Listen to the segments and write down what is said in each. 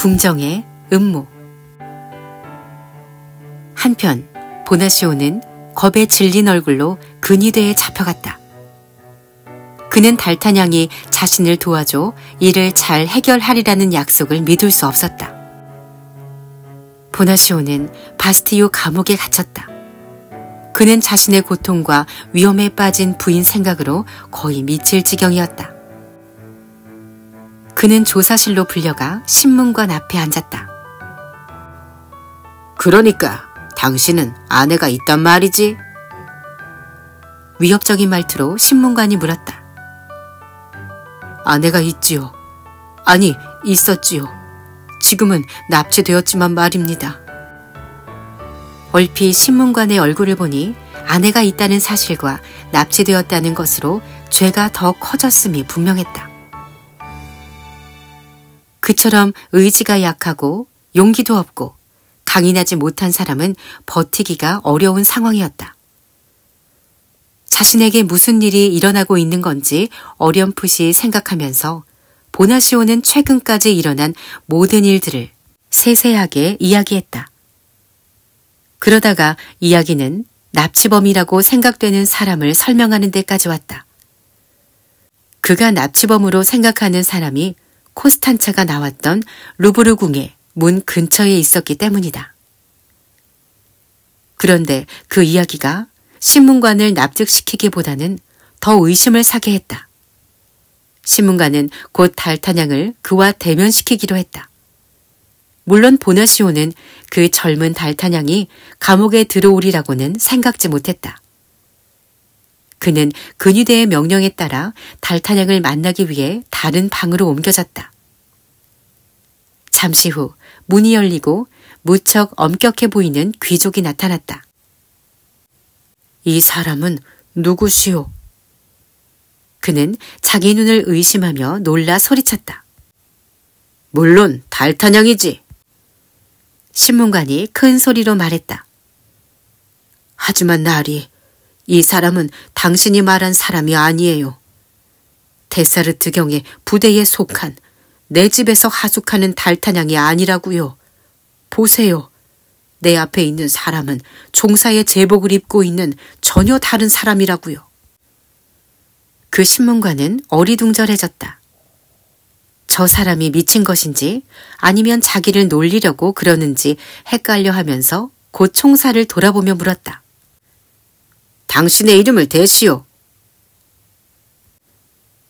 궁정의 음모. 한편 보나시오는 겁에 질린 얼굴로 근위대에 잡혀갔다. 그는 달타냥이 자신을 도와줘 일을 잘 해결하리라는 약속을 믿을 수 없었다. 보나시오는 바스티유 감옥에 갇혔다. 그는 자신의 고통과 위험에 빠진 부인 생각으로 거의 미칠 지경이었다. 그는 조사실로 불려가 신문관 앞에 앉았다. 그러니까 당신은 아내가 있단 말이지? 위협적인 말투로 신문관이 물었다. 아내가 있지요. 아니, 있었지요. 지금은 납치되었지만 말입니다. 얼핏 신문관의 얼굴을 보니 아내가 있다는 사실과 납치되었다는 것으로 죄가 더 커졌음이 분명했다. 그처럼 의지가 약하고 용기도 없고 강인하지 못한 사람은 버티기가 어려운 상황이었다. 자신에게 무슨 일이 일어나고 있는 건지 어렴풋이 생각하면서 보나시오는 최근까지 일어난 모든 일들을 세세하게 이야기했다. 그러다가 이야기는 납치범이라고 생각되는 사람을 설명하는 데까지 왔다. 그가 납치범으로 생각하는 사람이 코스탄차가 나왔던 루브르 궁의 문 근처에 있었기 때문이다. 그런데 그 이야기가 신문관을 납득시키기보다는 더 의심을 사게 했다. 신문관은 곧 달타냥을 그와 대면시키기로 했다. 물론 보나시오는 그 젊은 달타냥이 감옥에 들어오리라고는 생각지 못했다. 그는 근위대의 명령에 따라 달타냥을 만나기 위해 다른 방으로 옮겨졌다. 잠시 후 문이 열리고 무척 엄격해 보이는 귀족이 나타났다. 이 사람은 누구시오? 그는 자기 눈을 의심하며 놀라 소리쳤다. 물론 달타냥이지. 신문관이 큰 소리로 말했다. 하지만 나리, 이 사람은 당신이 말한 사람이 아니에요. 데사르트 경의 부대에 속한 내 집에서 하숙하는 달타냥이 아니라고요. 보세요. 내 앞에 있는 사람은 종사의 제복을 입고 있는 전혀 다른 사람이라고요. 그 신문관은 어리둥절해졌다. 저 사람이 미친 것인지 아니면 자기를 놀리려고 그러는지 헷갈려 하면서 곧 총사를 돌아보며 물었다. 당신의 이름을 대시오.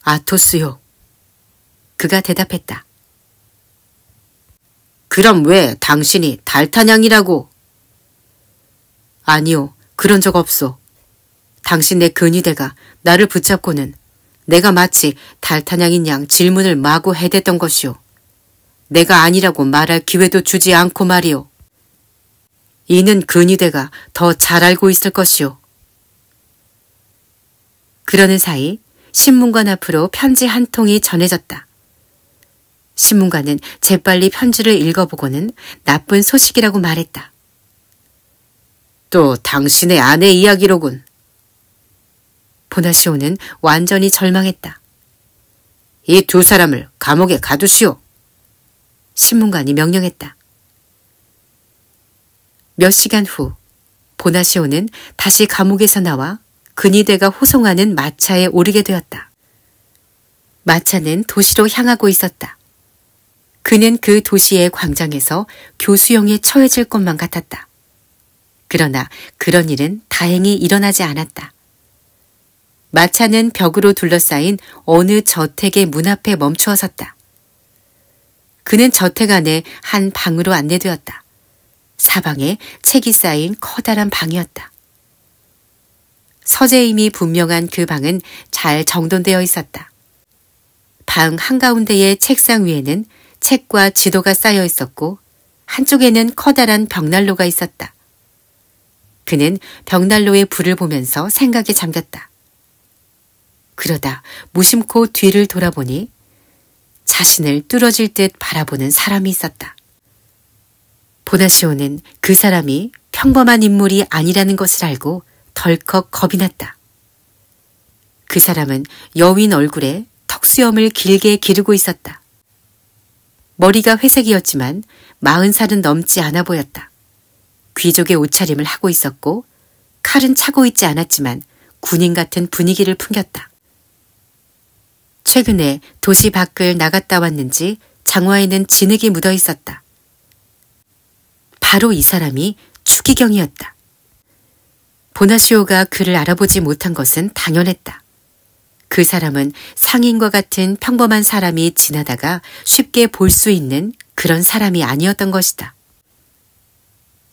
아토스요. 그가 대답했다. 그럼 왜 당신이 달타냥이라고? 아니요, 그런 적 없소. 당신네 근위대가 나를 붙잡고는 내가 마치 달타냥인 양 질문을 마구 해댔던 것이오. 내가 아니라고 말할 기회도 주지 않고 말이오. 이는 근위대가 더 잘 알고 있을 것이오. 그러는 사이 신문관 앞으로 편지 한 통이 전해졌다. 신문관은 재빨리 편지를 읽어보고는 나쁜 소식이라고 말했다. 또 당신의 아내 이야기로군. 보나시오는 완전히 절망했다. 이 두 사람을 감옥에 가두시오. 신문관이 명령했다. 몇 시간 후 보나시오는 다시 감옥에서 나와 근위대가 호송하는 마차에 오르게 되었다. 마차는 도시로 향하고 있었다. 그는 그 도시의 광장에서 교수형에 처해질 것만 같았다. 그러나 그런 일은 다행히 일어나지 않았다. 마차는 벽으로 둘러싸인 어느 저택의 문 앞에 멈추어 섰다. 그는 저택 안의 한 방으로 안내되었다. 사방에 책이 쌓인 커다란 방이었다. 서재임이 분명한 그 방은 잘 정돈되어 있었다. 방 한가운데의 책상 위에는 책과 지도가 쌓여 있었고 한쪽에는 커다란 벽난로가 있었다. 그는 벽난로의 불을 보면서 생각에 잠겼다. 그러다 무심코 뒤를 돌아보니 자신을 뚫어질 듯 바라보는 사람이 있었다. 보나시오는 그 사람이 평범한 인물이 아니라는 것을 알고 덜컥 겁이 났다. 그 사람은 여윈 얼굴에 턱수염을 길게 기르고 있었다. 머리가 회색이었지만 40살은 넘지 않아 보였다. 귀족의 옷차림을 하고 있었고 칼은 차고 있지 않았지만 군인 같은 분위기를 풍겼다. 최근에 도시 밖을 나갔다 왔는지 장화에는 진흙이 묻어 있었다. 바로 이 사람이 추기경이었다. 보나시오가 그를 알아보지 못한 것은 당연했다. 그 사람은 상인과 같은 평범한 사람이 지나다가 쉽게 볼 수 있는 그런 사람이 아니었던 것이다.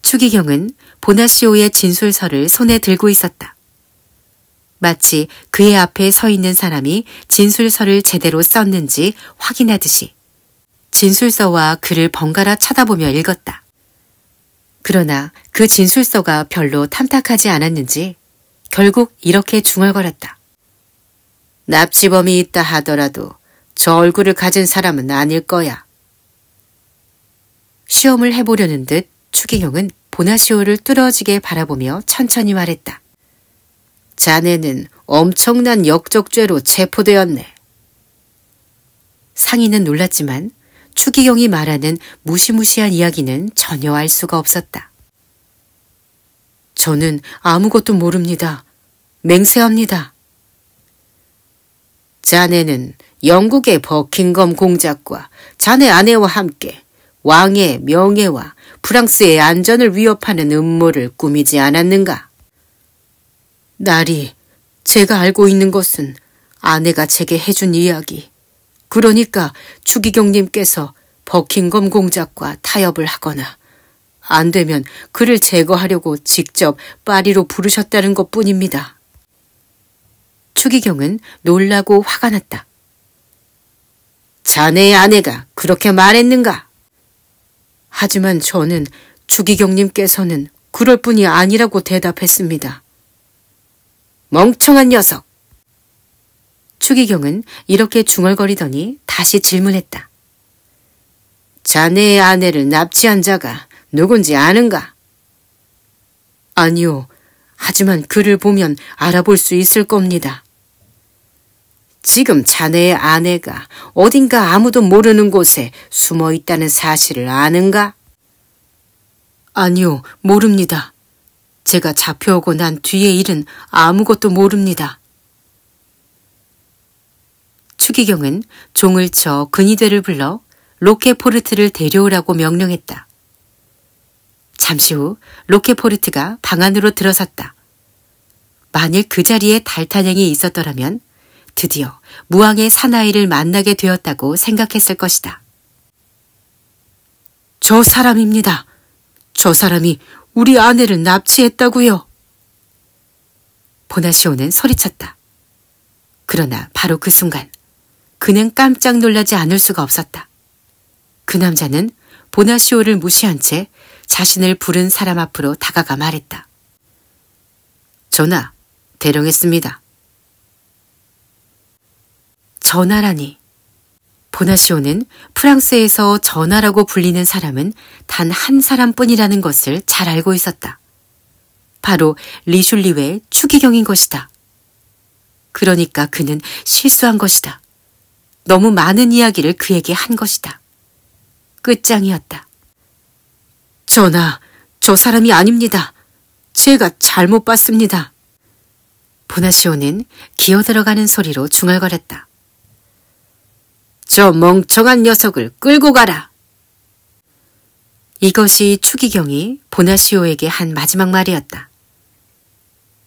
추기경은 보나시오의 진술서를 손에 들고 있었다. 마치 그의 앞에 서 있는 사람이 진술서를 제대로 썼는지 확인하듯이 진술서와 그를 번갈아 쳐다보며 읽었다. 그러나 그 진술서가 별로 탐탁하지 않았는지 결국 이렇게 중얼거렸다. 납치범이 있다 하더라도 저 얼굴을 가진 사람은 아닐 거야. 시험을 해보려는 듯 추기경은 보나시오를 뚫어지게 바라보며 천천히 말했다. 자네는 엄청난 역적죄로 체포되었네. 상인은 놀랐지만 추기경이 말하는 무시무시한 이야기는 전혀 알 수가 없었다. 저는 아무것도 모릅니다. 맹세합니다. 자네는 영국의 버킹엄 공작과 자네 아내와 함께 왕의 명예와 프랑스의 안전을 위협하는 음모를 꾸미지 않았는가? 나리, 제가 알고 있는 것은 아내가 제게 해준 이야기. 그러니까 추기경님께서 버킹엄 공작과 타협을 하거나 안 되면 그를 제거하려고 직접 파리로 부르셨다는 것뿐입니다. 추기경은 놀라고 화가 났다. 자네의 아내가 그렇게 말했는가? 하지만 저는 추기경님께서는 그럴 뿐이 아니라고 대답했습니다. 멍청한 녀석! 추기경은 이렇게 중얼거리더니 다시 질문했다. 자네의 아내를 납치한 자가 누군지 아는가? 아니요. 하지만 그를 보면 알아볼 수 있을 겁니다. 지금 자네의 아내가 어딘가 아무도 모르는 곳에 숨어 있다는 사실을 아는가? 아니요, 모릅니다. 제가 잡혀오고 난 뒤의 일은 아무것도 모릅니다. 추기경은 종을 쳐 근위대를 불러 로케포르트를 데려오라고 명령했다. 잠시 후 로케포르트가 방 안으로 들어섰다. 만일 그 자리에 달타냥이 있었더라면 드디어 무왕의 사나이를 만나게 되었다고 생각했을 것이다. 저 사람입니다. 저 사람이 우리 아내를 납치했다고요. 보나시오는 소리쳤다. 그러나 바로 그 순간 그는 깜짝 놀라지 않을 수가 없었다. 그 남자는 보나시오를 무시한 채 자신을 부른 사람 앞으로 다가가 말했다. 전하, 대령했습니다. 전하라니. 보나시오는 프랑스에서 전하라고 불리는 사람은 단 한 사람뿐이라는 것을 잘 알고 있었다. 바로 리슐리웨의 추기경인 것이다. 그러니까 그는 실수한 것이다. 너무 많은 이야기를 그에게 한 것이다. 끝장이었다. 전하, 저 사람이 아닙니다. 제가 잘못 봤습니다. 보나시오는 기어들어가는 소리로 중얼거렸다. 저 멍청한 녀석을 끌고 가라. 이것이 추기경이 보나시오에게 한 마지막 말이었다.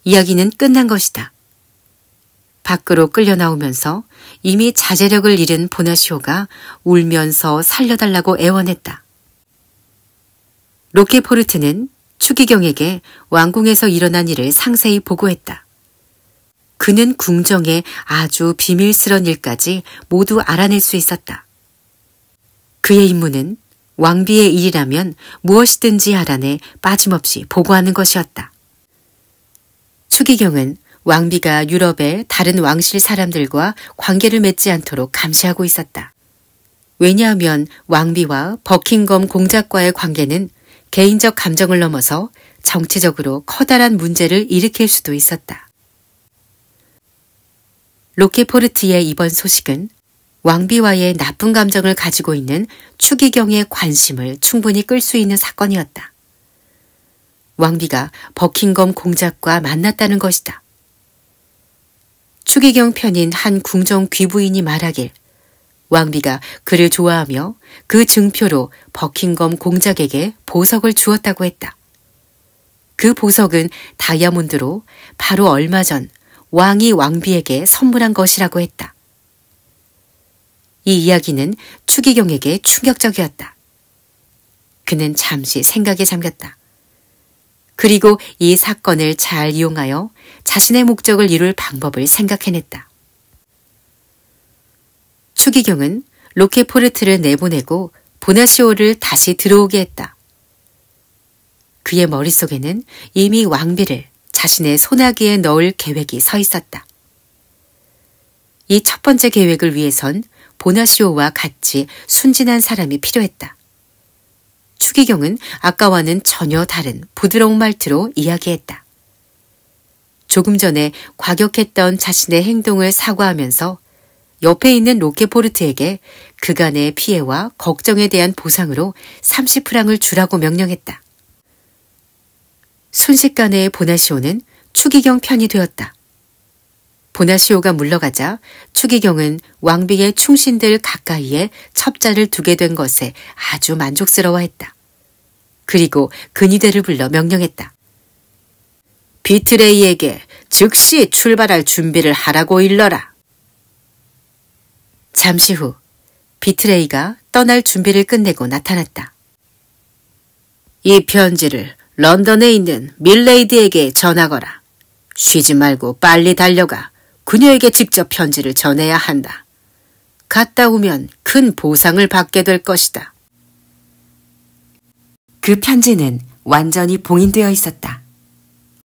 이야기는 끝난 것이다. 밖으로 끌려 나오면서 이미 자제력을 잃은 보나시오가 울면서 살려달라고 애원했다. 로케포르트는 추기경에게 왕궁에서 일어난 일을 상세히 보고했다. 그는 궁정의 아주 비밀스런 일까지 모두 알아낼 수 있었다. 그의 임무는 왕비의 일이라면 무엇이든지 알아내 빠짐없이 보고하는 것이었다. 추기경은 왕비가 유럽의 다른 왕실 사람들과 관계를 맺지 않도록 감시하고 있었다. 왜냐하면 왕비와 버킹엄 공작과의 관계는 개인적 감정을 넘어서 정치적으로 커다란 문제를 일으킬 수도 있었다. 로케포르트의 이번 소식은 왕비와의 나쁜 감정을 가지고 있는 추기경의 관심을 충분히 끌 수 있는 사건이었다. 왕비가 버킹엄 공작과 만났다는 것이다. 추기경 편인 한 궁정 귀부인이 말하길 왕비가 그를 좋아하며 그 증표로 버킹엄 공작에게 보석을 주었다고 했다. 그 보석은 다이아몬드로 바로 얼마 전 왕이 왕비에게 선물한 것이라고 했다. 이 이야기는 추기경에게 충격적이었다. 그는 잠시 생각에 잠겼다. 그리고 이 사건을 잘 이용하여 자신의 목적을 이룰 방법을 생각해냈다. 추기경은 로케포르트를 내보내고 보나시오를 다시 들어오게 했다. 그의 머릿속에는 이미 왕비를 자신의 소나기에 넣을 계획이 서 있었다. 이 첫 번째 계획을 위해선 보나시오와 같이 순진한 사람이 필요했다. 추기경은 아까와는 전혀 다른 부드러운 말투로 이야기했다. 조금 전에 과격했던 자신의 행동을 사과하면서 옆에 있는 로케포르트에게 그간의 피해와 걱정에 대한 보상으로 30프랑을 주라고 명령했다. 순식간에 보나시오는 추기경 편이 되었다. 보나시오가 물러가자 추기경은 왕비의 충신들 가까이에 첩자를 두게 된 것에 아주 만족스러워했다. 그리고 근위대를 불러 명령했다. 비트레이에게 즉시 출발할 준비를 하라고 일러라. 잠시 후 비트레이가 떠날 준비를 끝내고 나타났다. 이 편지를 런던에 있는 밀레이드에게 전하거라. 쉬지 말고 빨리 달려가 그녀에게 직접 편지를 전해야 한다. 갔다 오면 큰 보상을 받게 될 것이다. 그 편지는 완전히 봉인되어 있었다.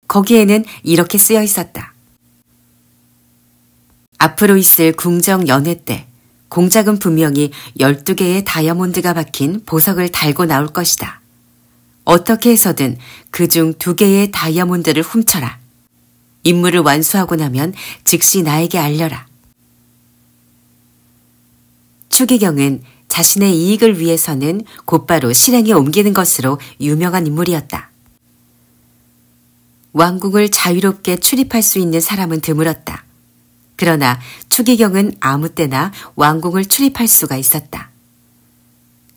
거기에는 이렇게 쓰여 있었다. 앞으로 있을 궁정 연회 때 공작은 분명히 12개의 다이아몬드가 박힌 보석을 달고 나올 것이다. 어떻게 해서든 그중 2개의 다이아몬드를 훔쳐라. 임무를 완수하고 나면 즉시 나에게 알려라. 추기경은 자신의 이익을 위해서는 곧바로 실행에 옮기는 것으로 유명한 인물이었다. 왕궁을 자유롭게 출입할 수 있는 사람은 드물었다. 그러나 추기경은 아무 때나 왕궁을 출입할 수가 있었다.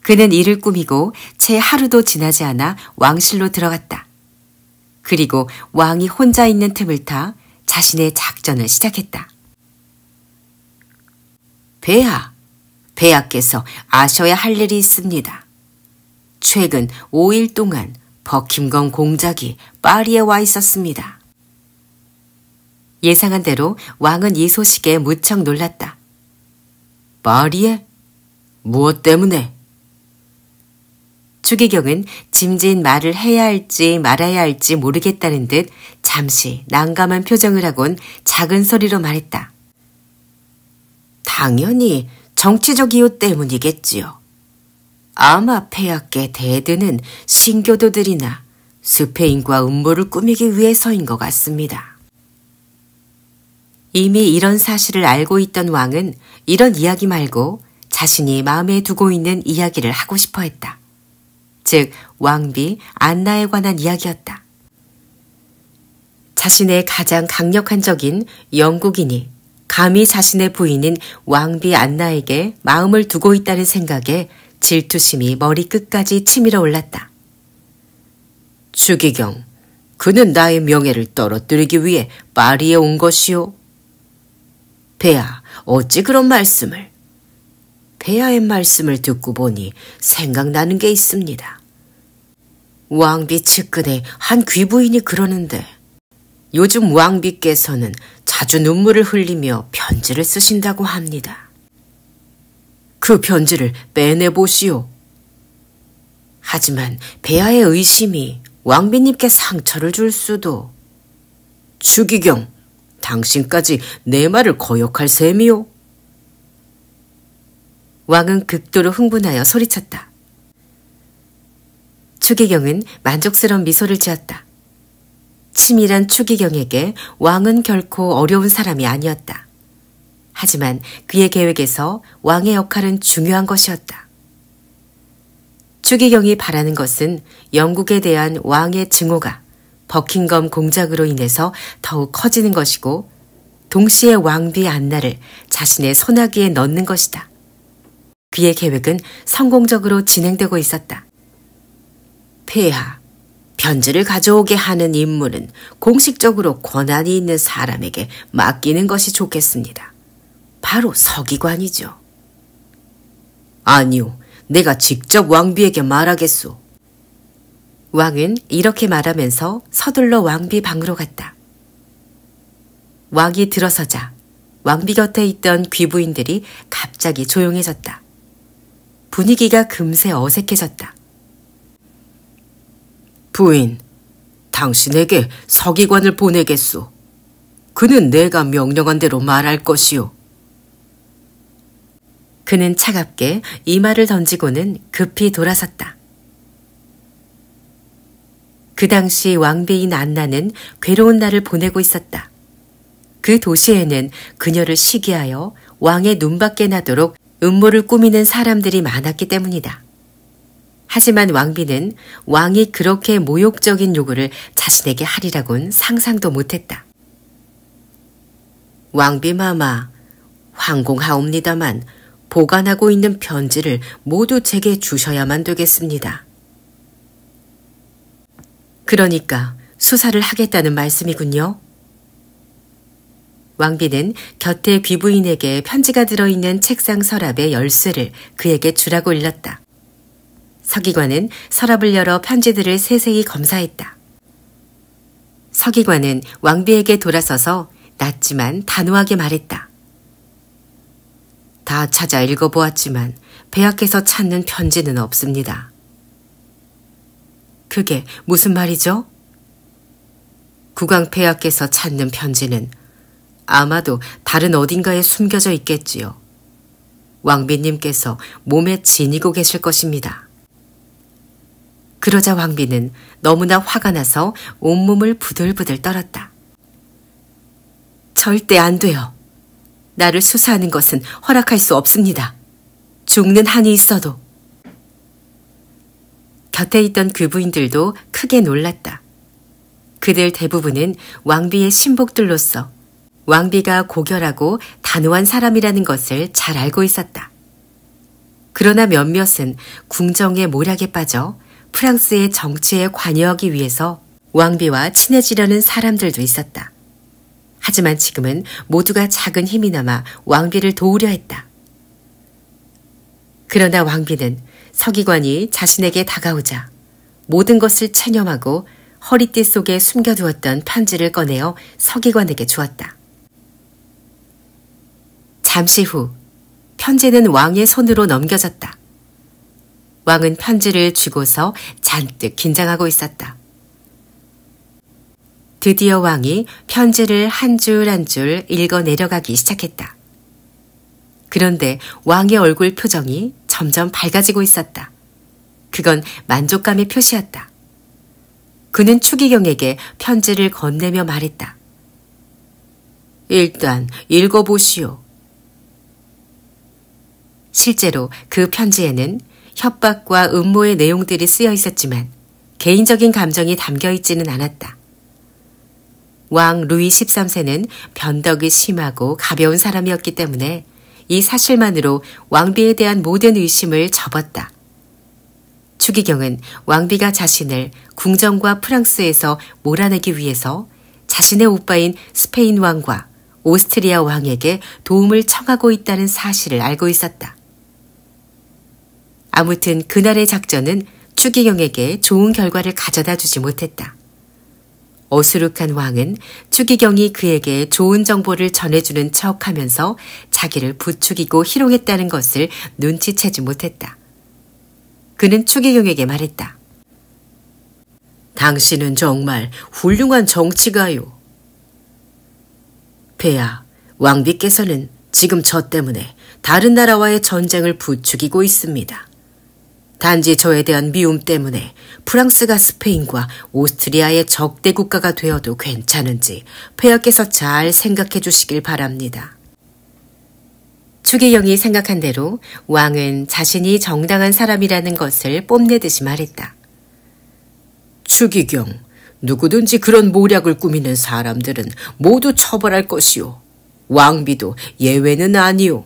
그는 이를 꾸미고 채 하루도 지나지 않아 왕실로 들어갔다. 그리고 왕이 혼자 있는 틈을 타 자신의 작전을 시작했다. 폐하께서 아셔야 할 일이 있습니다. 최근 5일 동안 버킹엄 공작이 파리에 와 있었습니다. 예상한 대로 왕은 이 소식에 무척 놀랐다. 파리에? 무엇 때문에? 추기경은 짐진 말을 해야 할지 말아야 할지 모르겠다는 듯 잠시 난감한 표정을 하곤 작은 소리로 말했다. 당연히 정치적 이유 때문이겠지요. 아마 폐하께 대드는 신교도들이나 스페인과 음모를 꾸미기 위해서인 것 같습니다. 이미 이런 사실을 알고 있던 왕은 이런 이야기 말고 자신이 마음에 두고 있는 이야기를 하고 싶어 했다. 즉 왕비 안나에 관한 이야기였다. 자신의 가장 강력한 적인 영국인이 감히 자신의 부인인 왕비 안나에게 마음을 두고 있다는 생각에 질투심이 머리끝까지 치밀어 올랐다. 추기경, 그는 나의 명예를 떨어뜨리기 위해 파리에 온 것이오. 폐하, 어찌 그런 말씀을? 폐하의 말씀을 듣고 보니 생각나는 게 있습니다. 왕비 측근의 한 귀부인이 그러는데 요즘 왕비께서는 자주 눈물을 흘리며 편지를 쓰신다고 합니다. 그 편지를 빼내보시오. 하지만 폐하의 의심이 왕비님께 상처를 줄 수도. 추기경, 당신까지 내 말을 거역할 셈이오. 왕은 극도로 흥분하여 소리쳤다. 추기경은 만족스러운 미소를 지었다. 치밀한 추기경에게 왕은 결코 어려운 사람이 아니었다. 하지만 그의 계획에서 왕의 역할은 중요한 것이었다. 추기경이 바라는 것은 영국에 대한 왕의 증오가 버킹엄 공작으로 인해서 더욱 커지는 것이고 동시에 왕비 안나를 자신의 손아귀에 넣는 것이다. 그의 계획은 성공적으로 진행되고 있었다. 폐하, 편지를 가져오게 하는 임무는 공식적으로 권한이 있는 사람에게 맡기는 것이 좋겠습니다. 바로 서기관이죠. 아니요, 내가 직접 왕비에게 말하겠소. 왕은 이렇게 말하면서 서둘러 왕비 방으로 갔다. 왕이 들어서자 왕비 곁에 있던 귀부인들이 갑자기 조용해졌다. 분위기가 금세 어색해졌다. 부인, 당신에게 서기관을 보내겠소. 그는 내가 명령한 대로 말할 것이오. 그는 차갑게 이 말을 던지고는 급히 돌아섰다. 그 당시 왕비인 안나는 괴로운 날을 보내고 있었다. 그 도시에는 그녀를 시기하여 왕의 눈밖에 나도록 음모를 꾸미는 사람들이 많았기 때문이다. 하지만 왕비는 왕이 그렇게 모욕적인 요구를 자신에게 하리라곤 상상도 못했다. 왕비마마, 황공하옵니다만 보관하고 있는 편지를 모두 제게 주셔야만 되겠습니다. 그러니까 수사를 하겠다는 말씀이군요. 왕비는 곁에 귀부인에게 편지가 들어있는 책상 서랍의 열쇠를 그에게 주라고 일렀다. 서기관은 서랍을 열어 편지들을 세세히 검사했다. 서기관은 왕비에게 돌아서서 낮지만 단호하게 말했다. 다 찾아 읽어보았지만 폐하께서 찾는 편지는 없습니다. 그게 무슨 말이죠? 국왕 폐하께서 찾는 편지는 아마도 다른 어딘가에 숨겨져 있겠지요. 왕비님께서 몸에 지니고 계실 것입니다. 그러자 왕비는 너무나 화가 나서 온몸을 부들부들 떨었다. 절대 안 돼요. 나를 수사하는 것은 허락할 수 없습니다. 죽는 한이 있어도. 곁에 있던 귀부인들도 크게 놀랐다. 그들 대부분은 왕비의 신복들로서 왕비가 고결하고 단호한 사람이라는 것을 잘 알고 있었다. 그러나 몇몇은 궁정의 모략에 빠져 프랑스의 정치에 관여하기 위해서 왕비와 친해지려는 사람들도 있었다. 하지만 지금은 모두가 작은 힘이나마 왕비를 도우려 했다. 그러나 왕비는 서기관이 자신에게 다가오자 모든 것을 체념하고 허리띠 속에 숨겨두었던 편지를 꺼내어 서기관에게 주었다. 잠시 후 편지는 왕의 손으로 넘겨졌다. 왕은 편지를 쥐고서 잔뜩 긴장하고 있었다. 드디어 왕이 편지를 한 줄 한 줄 읽어 내려가기 시작했다. 그런데 왕의 얼굴 표정이 점점 밝아지고 있었다. 그건 만족감의 표시였다. 그는 추기경에게 편지를 건네며 말했다. 일단 읽어보시오. 실제로 그 편지에는 협박과 음모의 내용들이 쓰여 있었지만 개인적인 감정이 담겨 있지는 않았다. 왕 루이 13세는 변덕이 심하고 가벼운 사람이었기 때문에 이 사실만으로 왕비에 대한 모든 의심을 접었다. 추기경은 왕비가 자신을 궁정과 프랑스에서 몰아내기 위해서 자신의 오빠인 스페인 왕과 오스트리아 왕에게 도움을 청하고 있다는 사실을 알고 있었다. 아무튼 그날의 작전은 추기경에게 좋은 결과를 가져다 주지 못했다. 어수룩한 왕은 추기경이 그에게 좋은 정보를 전해주는 척하면서 자기를 부추기고 희롱했다는 것을 눈치채지 못했다. 그는 추기경에게 말했다. 당신은 정말 훌륭한 정치가요. 폐하, 왕비께서는 지금 저 때문에 다른 나라와의 전쟁을 부추기고 있습니다. 단지 저에 대한 미움 때문에 프랑스가 스페인과 오스트리아의 적대 국가가 되어도 괜찮은지 폐하께서 잘 생각해 주시길 바랍니다. 추기경이 생각한 대로 왕은 자신이 정당한 사람이라는 것을 뽐내듯이 말했다. 추기경, 누구든지 그런 모략을 꾸미는 사람들은 모두 처벌할 것이오. 왕비도 예외는 아니오.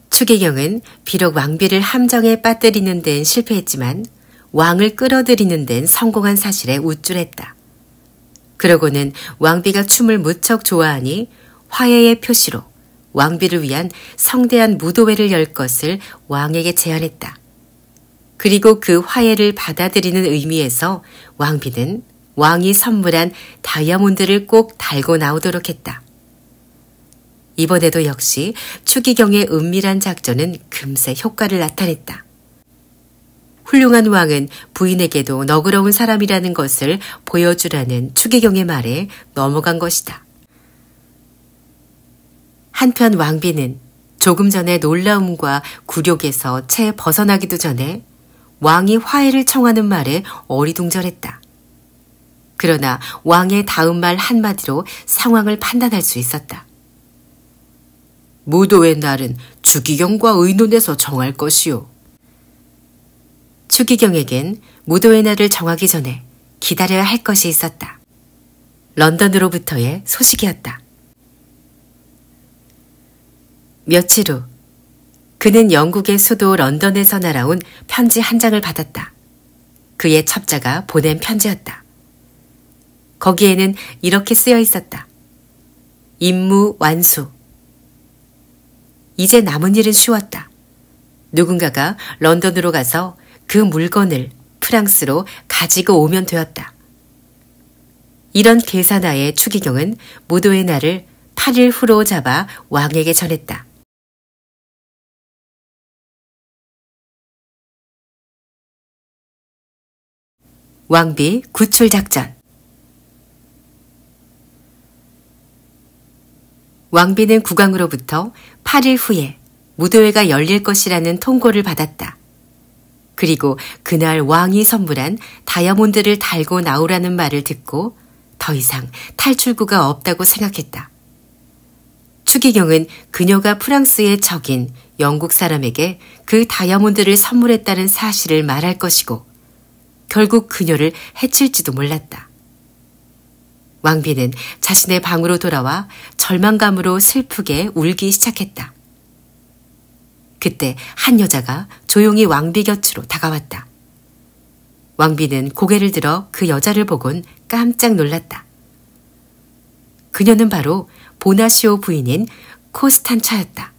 추기경은 비록 왕비를 함정에 빠뜨리는 데는 실패했지만 왕을 끌어들이는 데는 성공한 사실에 우쭐했다. 그러고는 왕비가 춤을 무척 좋아하니 화해의 표시로 왕비를 위한 성대한 무도회를 열 것을 왕에게 제안했다. 그리고 그 화해를 받아들이는 의미에서 왕비는 왕이 선물한 다이아몬드를 꼭 달고 나오도록 했다. 이번에도 역시 추기경의 은밀한 작전은 금세 효과를 나타냈다. 훌륭한 왕은 부인에게도 너그러운 사람이라는 것을 보여주라는 추기경의 말에 넘어간 것이다. 한편 왕비는 조금 전에 놀라움과 굴욕에서 채 벗어나기도 전에 왕이 화해를 청하는 말에 어리둥절했다. 그러나 왕의 다음 말 한마디로 상황을 판단할 수 있었다. 무도의 날은 추기경과 의논해서 정할 것이오. 추기경에겐 무도의 날을 정하기 전에 기다려야 할 것이 있었다. 런던으로부터의 소식이었다. 며칠 후 그는 영국의 수도 런던에서 날아온 편지 한 장을 받았다. 그의 첩자가 보낸 편지였다. 거기에는 이렇게 쓰여 있었다. 임무 완수. 이제 남은 일은 쉬웠다. 누군가가 런던으로 가서 그 물건을 프랑스로 가지고 오면 되었다. 이런 계산하에 추기경은 무도의 날을 8일 후로 잡아 왕에게 전했다. 왕비 구출작전. 왕비는 국왕으로부터 8일 후에 무도회가 열릴 것이라는 통고를 받았다. 그리고 그날 왕이 선물한 다이아몬드를 달고 나오라는 말을 듣고 더 이상 탈출구가 없다고 생각했다. 추기경은 그녀가 프랑스의 적인 영국 사람에게 그 다이아몬드를 선물했다는 사실을 말할 것이고 결국 그녀를 해칠지도 몰랐다. 왕비는 자신의 방으로 돌아와 절망감으로 슬프게 울기 시작했다. 그때 한 여자가 조용히 왕비 곁으로 다가왔다. 왕비는 고개를 들어 그 여자를 보곤 깜짝 놀랐다. 그녀는 바로 보나시오 부인인 코스탄차였다.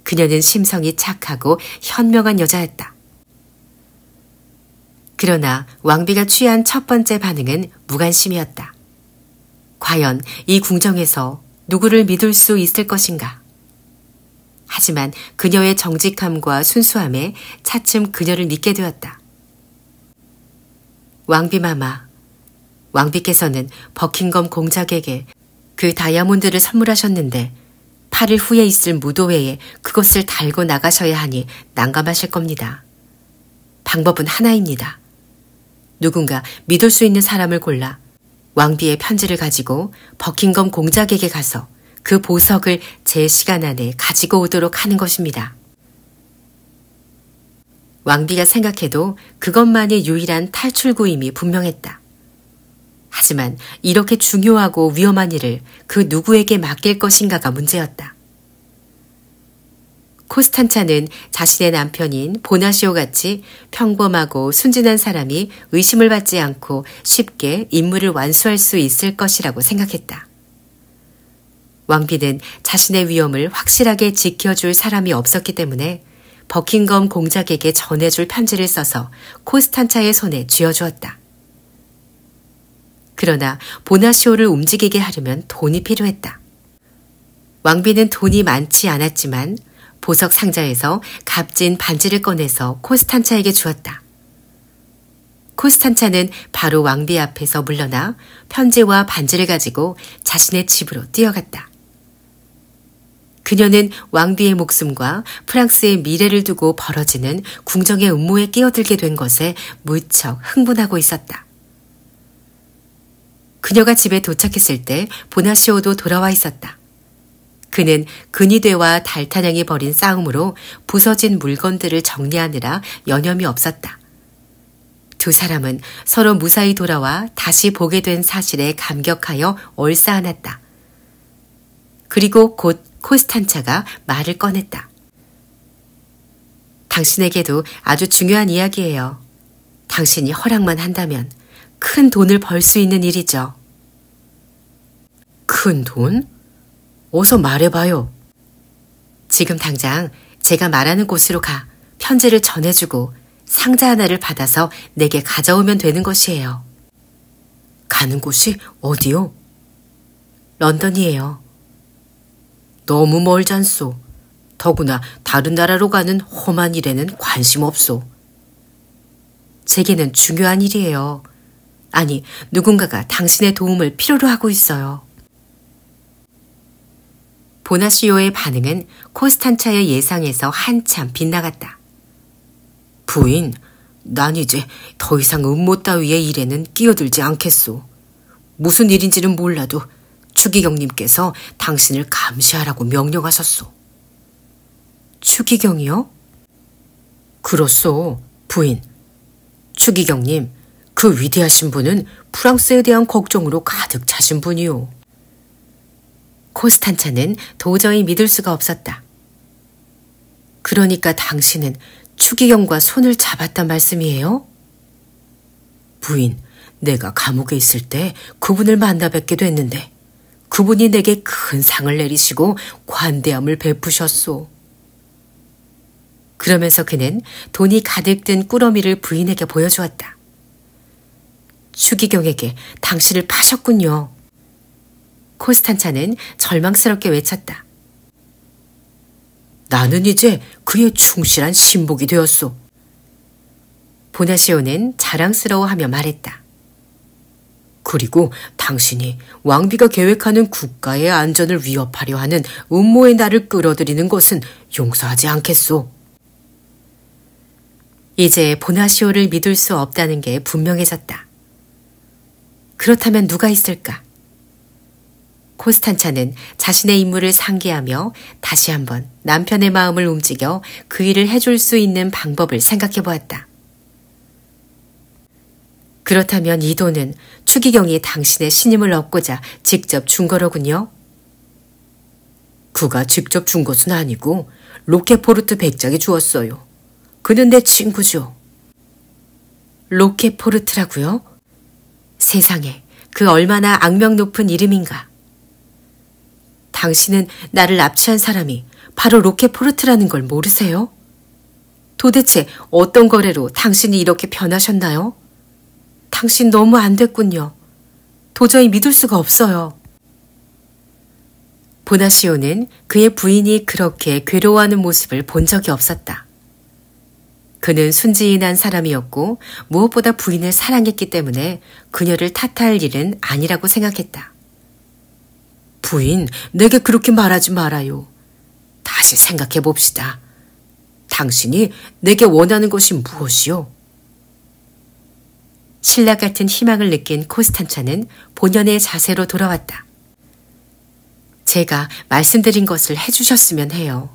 그녀는 심성이 착하고 현명한 여자였다. 그러나 왕비가 취한 첫 번째 반응은 무관심이었다. 과연 이 궁정에서 누구를 믿을 수 있을 것인가? 하지만 그녀의 정직함과 순수함에 차츰 그녀를 믿게 되었다. 왕비마마, 왕비께서는 버킹엄 공작에게 그 다이아몬드를 선물하셨는데 8일 후에 있을 무도회에 그것을 달고 나가셔야 하니 난감하실 겁니다. 방법은 하나입니다. 누군가 믿을 수 있는 사람을 골라 왕비의 편지를 가지고 버킹엄 공작에게 가서 그 보석을 제 시간 안에 가지고 오도록 하는 것입니다. 왕비가 생각해도 그것만이 유일한 탈출구임이 분명했다. 하지만 이렇게 중요하고 위험한 일을 그 누구에게 맡길 것인가가 문제였다. 코스탄차는 자신의 남편인 보나시오같이 평범하고 순진한 사람이 의심을 받지 않고 쉽게 임무를 완수할 수 있을 것이라고 생각했다. 왕비는 자신의 위험을 확실하게 지켜줄 사람이 없었기 때문에 버킹엄 공작에게 전해줄 편지를 써서 코스탄차의 손에 쥐어주었다. 그러나 보나시오를 움직이게 하려면 돈이 필요했다. 왕비는 돈이 많지 않았지만 보석 상자에서 값진 반지를 꺼내서 코스탄차에게 주었다. 코스탄차는 바로 왕비 앞에서 물러나 편지와 반지를 가지고 자신의 집으로 뛰어갔다. 그녀는 왕비의 목숨과 프랑스의 미래를 두고 벌어지는 궁정의 음모에 끼어들게 된 것에 무척 흥분하고 있었다. 그녀가 집에 도착했을 때 보나시오도 돌아와 있었다. 그는 근위대와 달타냥이 벌인 싸움으로 부서진 물건들을 정리하느라 여념이 없었다. 두 사람은 서로 무사히 돌아와 다시 보게 된 사실에 감격하여 얼싸안았다. 그리고 곧 코스탄차가 말을 꺼냈다. 당신에게도 아주 중요한 이야기예요. 당신이 허락만 한다면 큰 돈을 벌 수 있는 일이죠. 큰 돈? 어서 말해봐요. 지금 당장 제가 말하는 곳으로 가 편지를 전해주고 상자 하나를 받아서 내게 가져오면 되는 것이에요. 가는 곳이 어디요? 런던이에요. 너무 멀잖소. 더구나 다른 나라로 가는 험한 일에는 관심 없소. 제게는 중요한 일이에요. 아니, 누군가가 당신의 도움을 필요로 하고 있어요. 보나시오의 반응은 코스탄차의 예상에서 한참 빗나갔다. 부인, 난 이제 더 이상 음모 따위의 일에는 끼어들지 않겠소. 무슨 일인지는 몰라도 추기경님께서 당신을 감시하라고 명령하셨소. 추기경이요? 그렇소, 부인. 추기경님, 그 위대하신 분은 프랑스에 대한 걱정으로 가득 차신 분이요. 코스탄차는 도저히 믿을 수가 없었다. 그러니까 당신은 추기경과 손을 잡았단 말씀이에요? 부인, 내가 감옥에 있을 때 그분을 만나 뵙게 됐는데 그분이 내게 큰 상을 내리시고 관대함을 베푸셨소. 그러면서 그는 돈이 가득 든 꾸러미를 부인에게 보여주었다. 추기경에게 당신을 파셨군요. 코스탄차는 절망스럽게 외쳤다. 나는 이제 그의 충실한 신복이 되었소. 보나시오는 자랑스러워하며 말했다. 그리고 당신이 왕비가 계획하는 국가의 안전을 위협하려 하는 음모의 나를 끌어들이는 것은 용서하지 않겠소. 이제 보나시오를 믿을 수 없다는 게 분명해졌다. 그렇다면 누가 있을까? 코스탄차는 자신의 임무를 상기하며 다시 한번 남편의 마음을 움직여 그 일을 해줄 수 있는 방법을 생각해 보았다. 그렇다면 이 돈은 추기경이 당신의 신임을 얻고자 직접 준 거로군요. 그가 직접 준 것은 아니고 로케포르트 백작이 주었어요. 그는 내 친구죠. 로케포르트라고요? 세상에, 그 얼마나 악명 높은 이름인가. 당신은 나를 납치한 사람이 바로 로케포르트라는 걸 모르세요? 도대체 어떤 거래로 당신이 이렇게 변하셨나요? 당신 너무 안 됐군요. 도저히 믿을 수가 없어요. 보나시오는 그의 부인이 그렇게 괴로워하는 모습을 본 적이 없었다. 그는 순지인한 사람이었고 무엇보다 부인을 사랑했기 때문에 그녀를 탓할 일은 아니라고 생각했다. 부인, 내게 그렇게 말하지 말아요. 다시 생각해 봅시다. 당신이 내게 원하는 것이 무엇이요? 신라 같은 희망을 느낀 코스탄차는 본연의 자세로 돌아왔다. 제가 말씀드린 것을 해주셨으면 해요.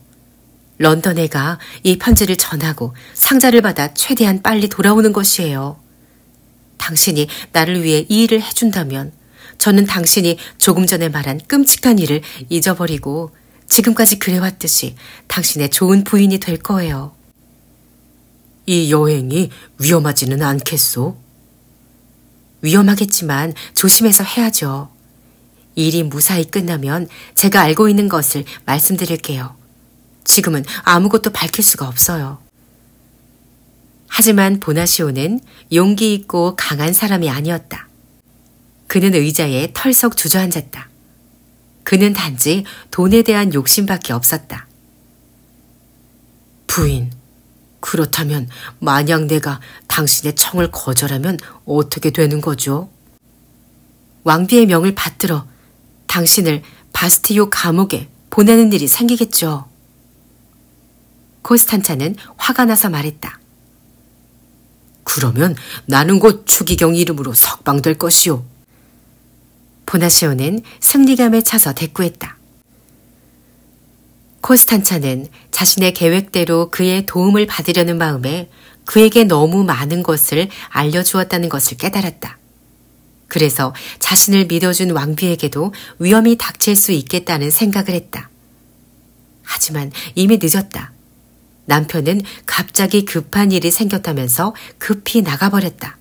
런던에 가 이 편지를 전하고 상자를 받아 최대한 빨리 돌아오는 것이에요. 당신이 나를 위해 이 일을 해준다면 저는 당신이 조금 전에 말한 끔찍한 일을 잊어버리고 지금까지 그래왔듯이 당신의 좋은 부인이 될 거예요. 이 여행이 위험하지는 않겠소? 위험하겠지만 조심해서 해야죠. 일이 무사히 끝나면 제가 알고 있는 것을 말씀드릴게요. 지금은 아무것도 밝힐 수가 없어요. 하지만 보나시오는 용기 있고 강한 사람이 아니었다. 그는 의자에 털썩 주저앉았다. 그는 단지 돈에 대한 욕심밖에 없었다. 부인, 그렇다면 만약 내가 당신의 청을 거절하면 어떻게 되는 거죠? 왕비의 명을 받들어 당신을 바스티오 감옥에 보내는 일이 생기겠죠. 코스탄차는 화가 나서 말했다. 그러면 나는 곧 추기경 이름으로 석방될 것이오. 보나시오는 승리감에 차서 대꾸했다. 코스탄차는 자신의 계획대로 그의 도움을 받으려는 마음에 그에게 너무 많은 것을 알려주었다는 것을 깨달았다. 그래서 자신을 믿어준 왕비에게도 위험이 닥칠 수 있겠다는 생각을 했다. 하지만 이미 늦었다. 남편은 갑자기 급한 일이 생겼다면서 급히 나가버렸다.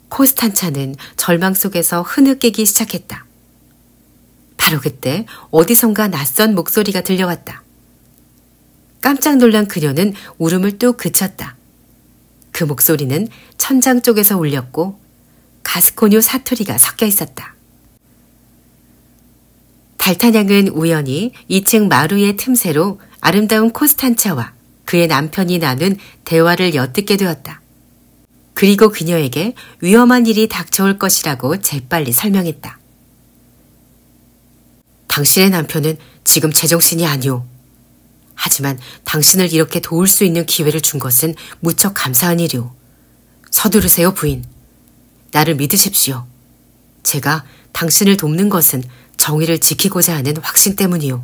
코스탄차는 절망 속에서 흐느끼기 시작했다. 바로 그때 어디선가 낯선 목소리가 들려왔다. 깜짝 놀란 그녀는 울음을 뚝 그쳤다. 그 목소리는 천장 쪽에서 울렸고 가스코뉴 사투리가 섞여 있었다. 달타냥은 우연히 2층 마루의 틈새로 아름다운 코스탄차와 그의 남편이 나눈 대화를 엿듣게 되었다. 그리고 그녀에게 위험한 일이 닥쳐올 것이라고 재빨리 설명했다. 당신의 남편은 지금 제정신이 아니오. 하지만 당신을 이렇게 도울 수 있는 기회를 준 것은 무척 감사한 일이오. 서두르세요, 부인. 나를 믿으십시오. 제가 당신을 돕는 것은 정의를 지키고자 하는 확신 때문이오.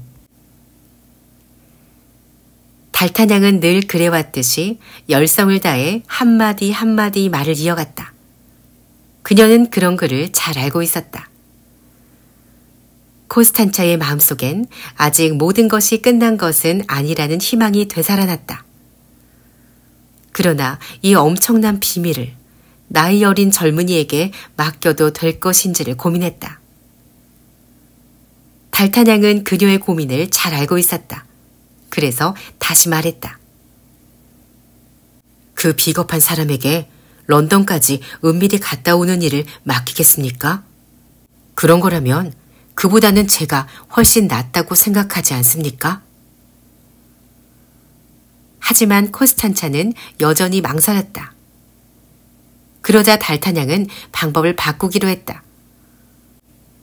달타냥은 늘 그래왔듯이 열성을 다해 한마디 한마디 말을 이어갔다. 그녀는 그런 글을 잘 알고 있었다. 코스탄차의 마음속엔 아직 모든 것이 끝난 것은 아니라는 희망이 되살아났다. 그러나 이 엄청난 비밀을 나이 어린 젊은이에게 맡겨도 될 것인지를 고민했다. 달타냥은 그녀의 고민을 잘 알고 있었다. 그래서 다시 말했다. 그 비겁한 사람에게 런던까지 은밀히 갔다 오는 일을 맡기겠습니까? 그런 거라면 그보다는 제가 훨씬 낫다고 생각하지 않습니까? 하지만 코스탄차는 여전히 망설였다. 그러자 달타냥은 방법을 바꾸기로 했다.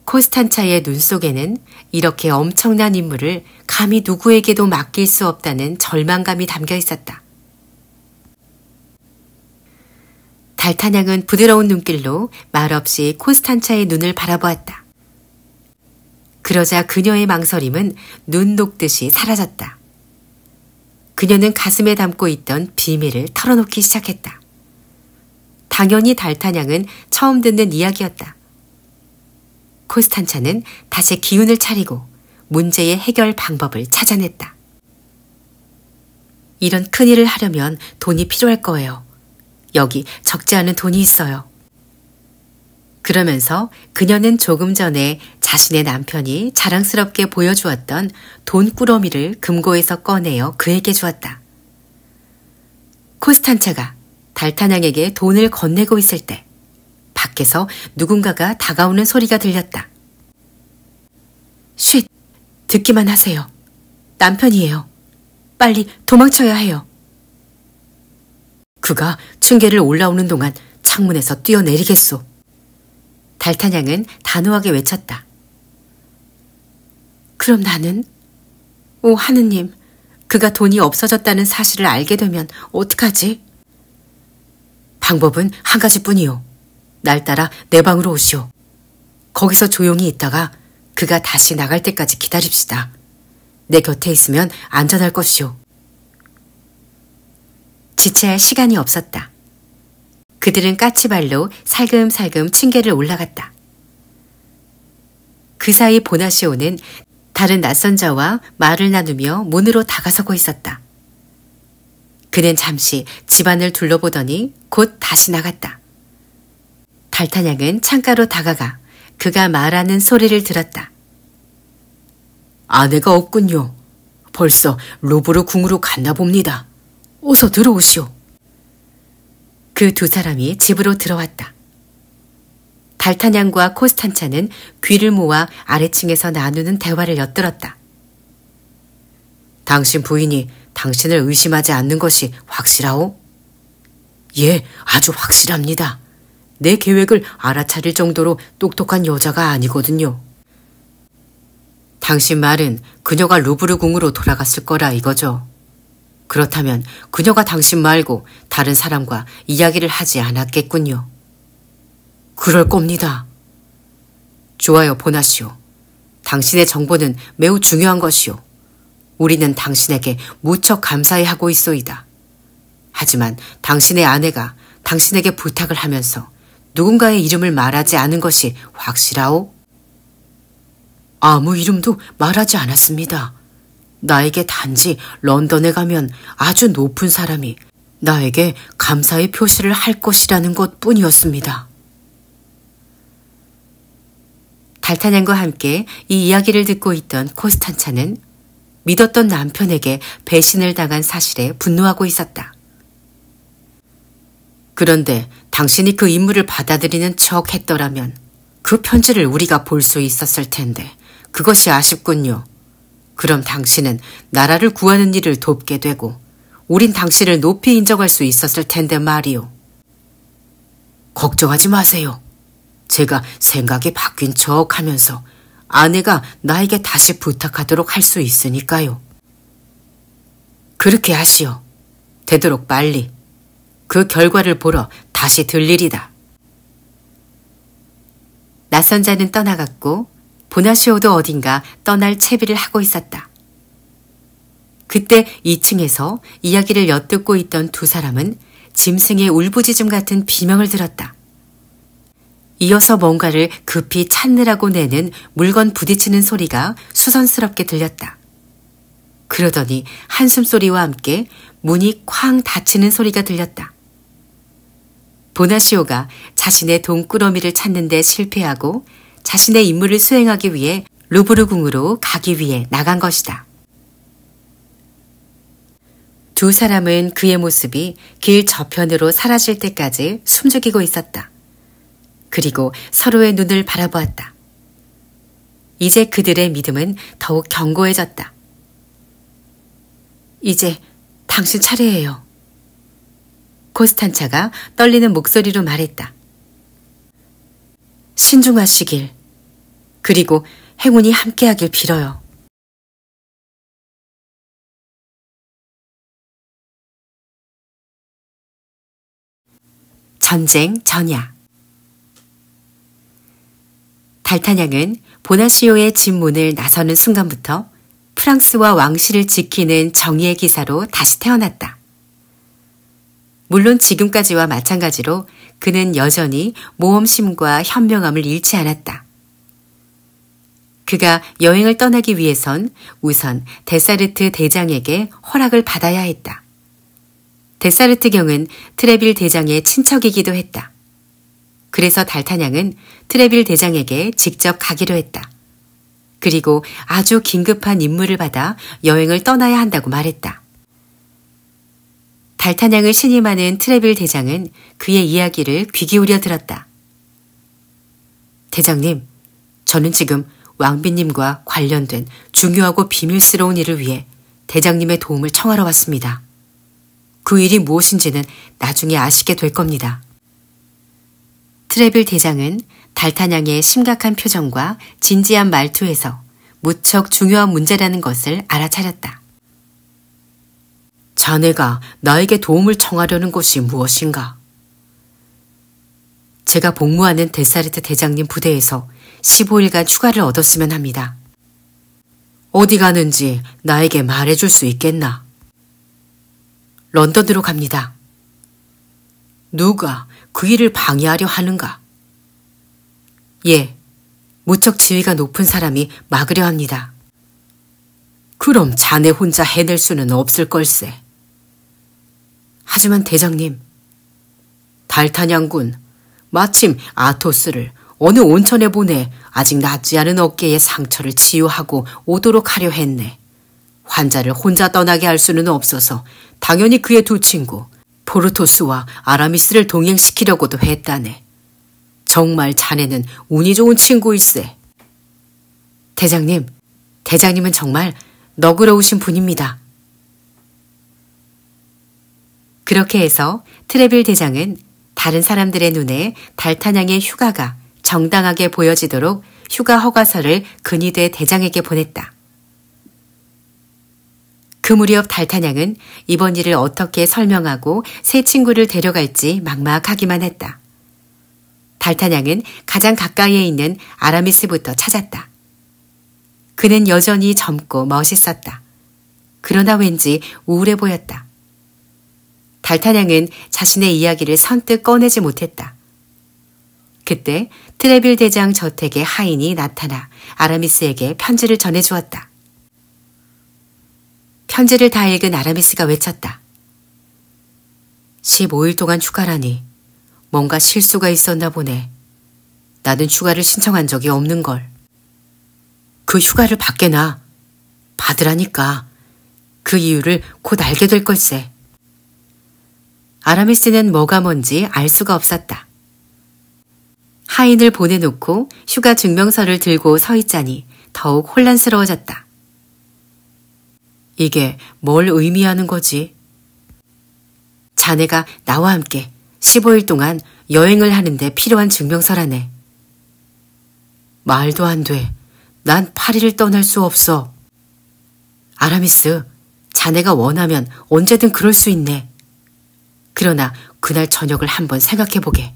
코스탄차의 눈 속에는 이렇게 엄청난 임무를 감히 누구에게도 맡길 수 없다는 절망감이 담겨 있었다. 달타냥은 부드러운 눈길로 말없이 코스탄차의 눈을 바라보았다. 그러자 그녀의 망설임은 눈 녹듯이 사라졌다. 그녀는 가슴에 담고 있던 비밀을 털어놓기 시작했다. 당연히 달타냥은 처음 듣는 이야기였다. 코스탄차는 다시 기운을 차리고 문제의 해결 방법을 찾아냈다. 이런 큰일을 하려면 돈이 필요할 거예요. 여기 적지 않은 돈이 있어요. 그러면서 그녀는 조금 전에 자신의 남편이 자랑스럽게 보여주었던 돈꾸러미를 금고에서 꺼내어 그에게 주었다. 코스탄차가 달타냥에게 돈을 건네고 있을 때 밖에서 누군가가 다가오는 소리가 들렸다. 쉿! 듣기만 하세요. 남편이에요. 빨리 도망쳐야 해요. 그가 층계를 올라오는 동안 창문에서 뛰어내리겠소. 달타냥은 단호하게 외쳤다. 그럼 나는? 오 하느님, 그가 돈이 없어졌다는 사실을 알게 되면 어떡하지? 방법은 한 가지뿐이요. 날 따라 내 방으로 오시오. 거기서 조용히 있다가 그가 다시 나갈 때까지 기다립시다. 내 곁에 있으면 안전할 것이오. 지체할 시간이 없었다. 그들은 까치발로 살금살금 층계를 올라갔다. 그 사이 보나시오는 다른 낯선 자와 말을 나누며 문으로 다가서고 있었다. 그는 잠시 집안을 둘러보더니 곧 다시 나갔다. 달타냥은 창가로 다가가 그가 말하는 소리를 들었다. 아내가 없군요. 벌써 루브르 궁으로 갔나 봅니다. 어서 들어오시오. 그 두 사람이 집으로 들어왔다. 달타냥과 코스탄차는 귀를 모아 아래층에서 나누는 대화를 엿들었다. 당신 부인이 당신을 의심하지 않는 것이 확실하오? 예, 아주 확실합니다. 내 계획을 알아차릴 정도로 똑똑한 여자가 아니거든요. 당신 말은 그녀가 루브르 궁으로 돌아갔을 거라 이거죠. 그렇다면 그녀가 당신 말고 다른 사람과 이야기를 하지 않았겠군요. 그럴 겁니다. 좋아요, 보나시오. 당신의 정보는 매우 중요한 것이오. 우리는 당신에게 무척 감사해 하고 있소이다. 하지만 당신의 아내가 당신에게 부탁을 하면서 누군가의 이름을 말하지 않은 것이 확실하오? 아무 이름도 말하지 않았습니다. 나에게 단지 런던에 가면 아주 높은 사람이 나에게 감사의 표시를 할 것이라는 것 뿐이었습니다. 달타냥과 함께 이 이야기를 듣고 있던 콘스탄차는 믿었던 남편에게 배신을 당한 사실에 분노하고 있었다. 그런데 당신이 그 임무를 받아들이는 척 했더라면 그 편지를 우리가 볼 수 있었을 텐데 그것이 아쉽군요. 그럼 당신은 나라를 구하는 일을 돕게 되고 우린 당신을 높이 인정할 수 있었을 텐데 말이오. 걱정하지 마세요. 제가 생각이 바뀐 척 하면서 아내가 나에게 다시 부탁하도록 할 수 있으니까요. 그렇게 하시오. 되도록 빨리. 그 결과를 보러 다시 들리리다. 낯선 자는 떠나갔고 보나시오도 어딘가 떠날 채비를 하고 있었다. 그때 2층에서 이야기를 엿듣고 있던 두 사람은 짐승의 울부짖음 같은 비명을 들었다. 이어서 뭔가를 급히 찾느라고 내는 물건 부딪히는 소리가 수선스럽게 들렸다. 그러더니 한숨소리와 함께 문이 쾅 닫히는 소리가 들렸다. 보나시오가 자신의 돈꾸러미를 찾는 데 실패하고 자신의 임무를 수행하기 위해 루브르 궁으로 가기 위해 나간 것이다. 두 사람은 그의 모습이 길 저편으로 사라질 때까지 숨죽이고 있었다. 그리고 서로의 눈을 바라보았다. 이제 그들의 믿음은 더욱 견고해졌다. 이제 당신 차례예요. 콘스탄차가 떨리는 목소리로 말했다. 신중하시길. 그리고 행운이 함께하길 빌어요. 전쟁 전야. 달타냥은 보나시오의 집 문을 나서는 순간부터 프랑스와 왕실을 지키는 정의의 기사로 다시 태어났다. 물론 지금까지와 마찬가지로 그는 여전히 모험심과 현명함을 잃지 않았다. 그가 여행을 떠나기 위해선 우선 데사르트 대장에게 허락을 받아야 했다. 데사르트 경은 트레빌 대장의 친척이기도 했다. 그래서 달타냥은 트레빌 대장에게 직접 가기로 했다. 그리고 아주 긴급한 임무를 받아 여행을 떠나야 한다고 말했다. 달타냥을 신임하는 트레빌 대장은 그의 이야기를 귀 기울여 들었다. 대장님, 저는 지금 왕비님과 관련된 중요하고 비밀스러운 일을 위해 대장님의 도움을 청하러 왔습니다. 그 일이 무엇인지는 나중에 아시게 될 겁니다. 트레빌 대장은 달타냥의 심각한 표정과 진지한 말투에서 무척 중요한 문제라는 것을 알아차렸다. 자네가 나에게 도움을 청하려는 것이 무엇인가? 제가 복무하는 데사르트 대장님 부대에서 15일간 휴가를 얻었으면 합니다. 어디 가는지 나에게 말해줄 수 있겠나? 런던으로 갑니다. 누가 그 일을 방해하려 하는가? 예, 무척 지위가 높은 사람이 막으려 합니다. 그럼 자네 혼자 해낼 수는 없을 걸세. 하지만 대장님, 달타냥군, 마침 아토스를 어느 온천에 보내 아직 낫지 않은 어깨의 상처를 치유하고 오도록 하려 했네. 환자를 혼자 떠나게 할 수는 없어서 당연히 그의 두 친구 포르토스와 아라미스를 동행시키려고도 했다네. 정말 자네는 운이 좋은 친구일세. 대장님은 정말 너그러우신 분입니다. 그렇게 해서 트레빌 대장은 다른 사람들의 눈에 달타냥의 휴가가 정당하게 보여지도록 휴가 허가서를 근위대 대장에게 보냈다. 그 무렵 달타냥은 이번 일을 어떻게 설명하고 새 친구를 데려갈지 막막하기만 했다. 달타냥은 가장 가까이에 있는 아라미스부터 찾았다. 그는 여전히 젊고 멋있었다. 그러나 왠지 우울해 보였다. 달타냥은 자신의 이야기를 선뜻 꺼내지 못했다. 그때 트레빌 대장 저택에 하인이 나타나 아라미스에게 편지를 전해주었다. 편지를 다 읽은 아라미스가 외쳤다. 15일 동안 휴가라니 뭔가 실수가 있었나 보네. 나는 휴가를 신청한 적이 없는걸. 그 휴가를 받게나. 받으라니까. 그 이유를 곧 알게 될 걸세. 아라미스는 뭐가 뭔지 알 수가 없었다. 하인을 보내놓고 휴가 증명서를 들고 서 있자니 더욱 혼란스러워졌다. 이게 뭘 의미하는 거지? 자네가 나와 함께 15일 동안 여행을 하는데 필요한 증명서라네. 말도 안 돼. 난 파리를 떠날 수 없어. 아라미스, 자네가 원하면 언제든 그럴 수 있네. 그러나 그날 저녁을 한번 생각해보게.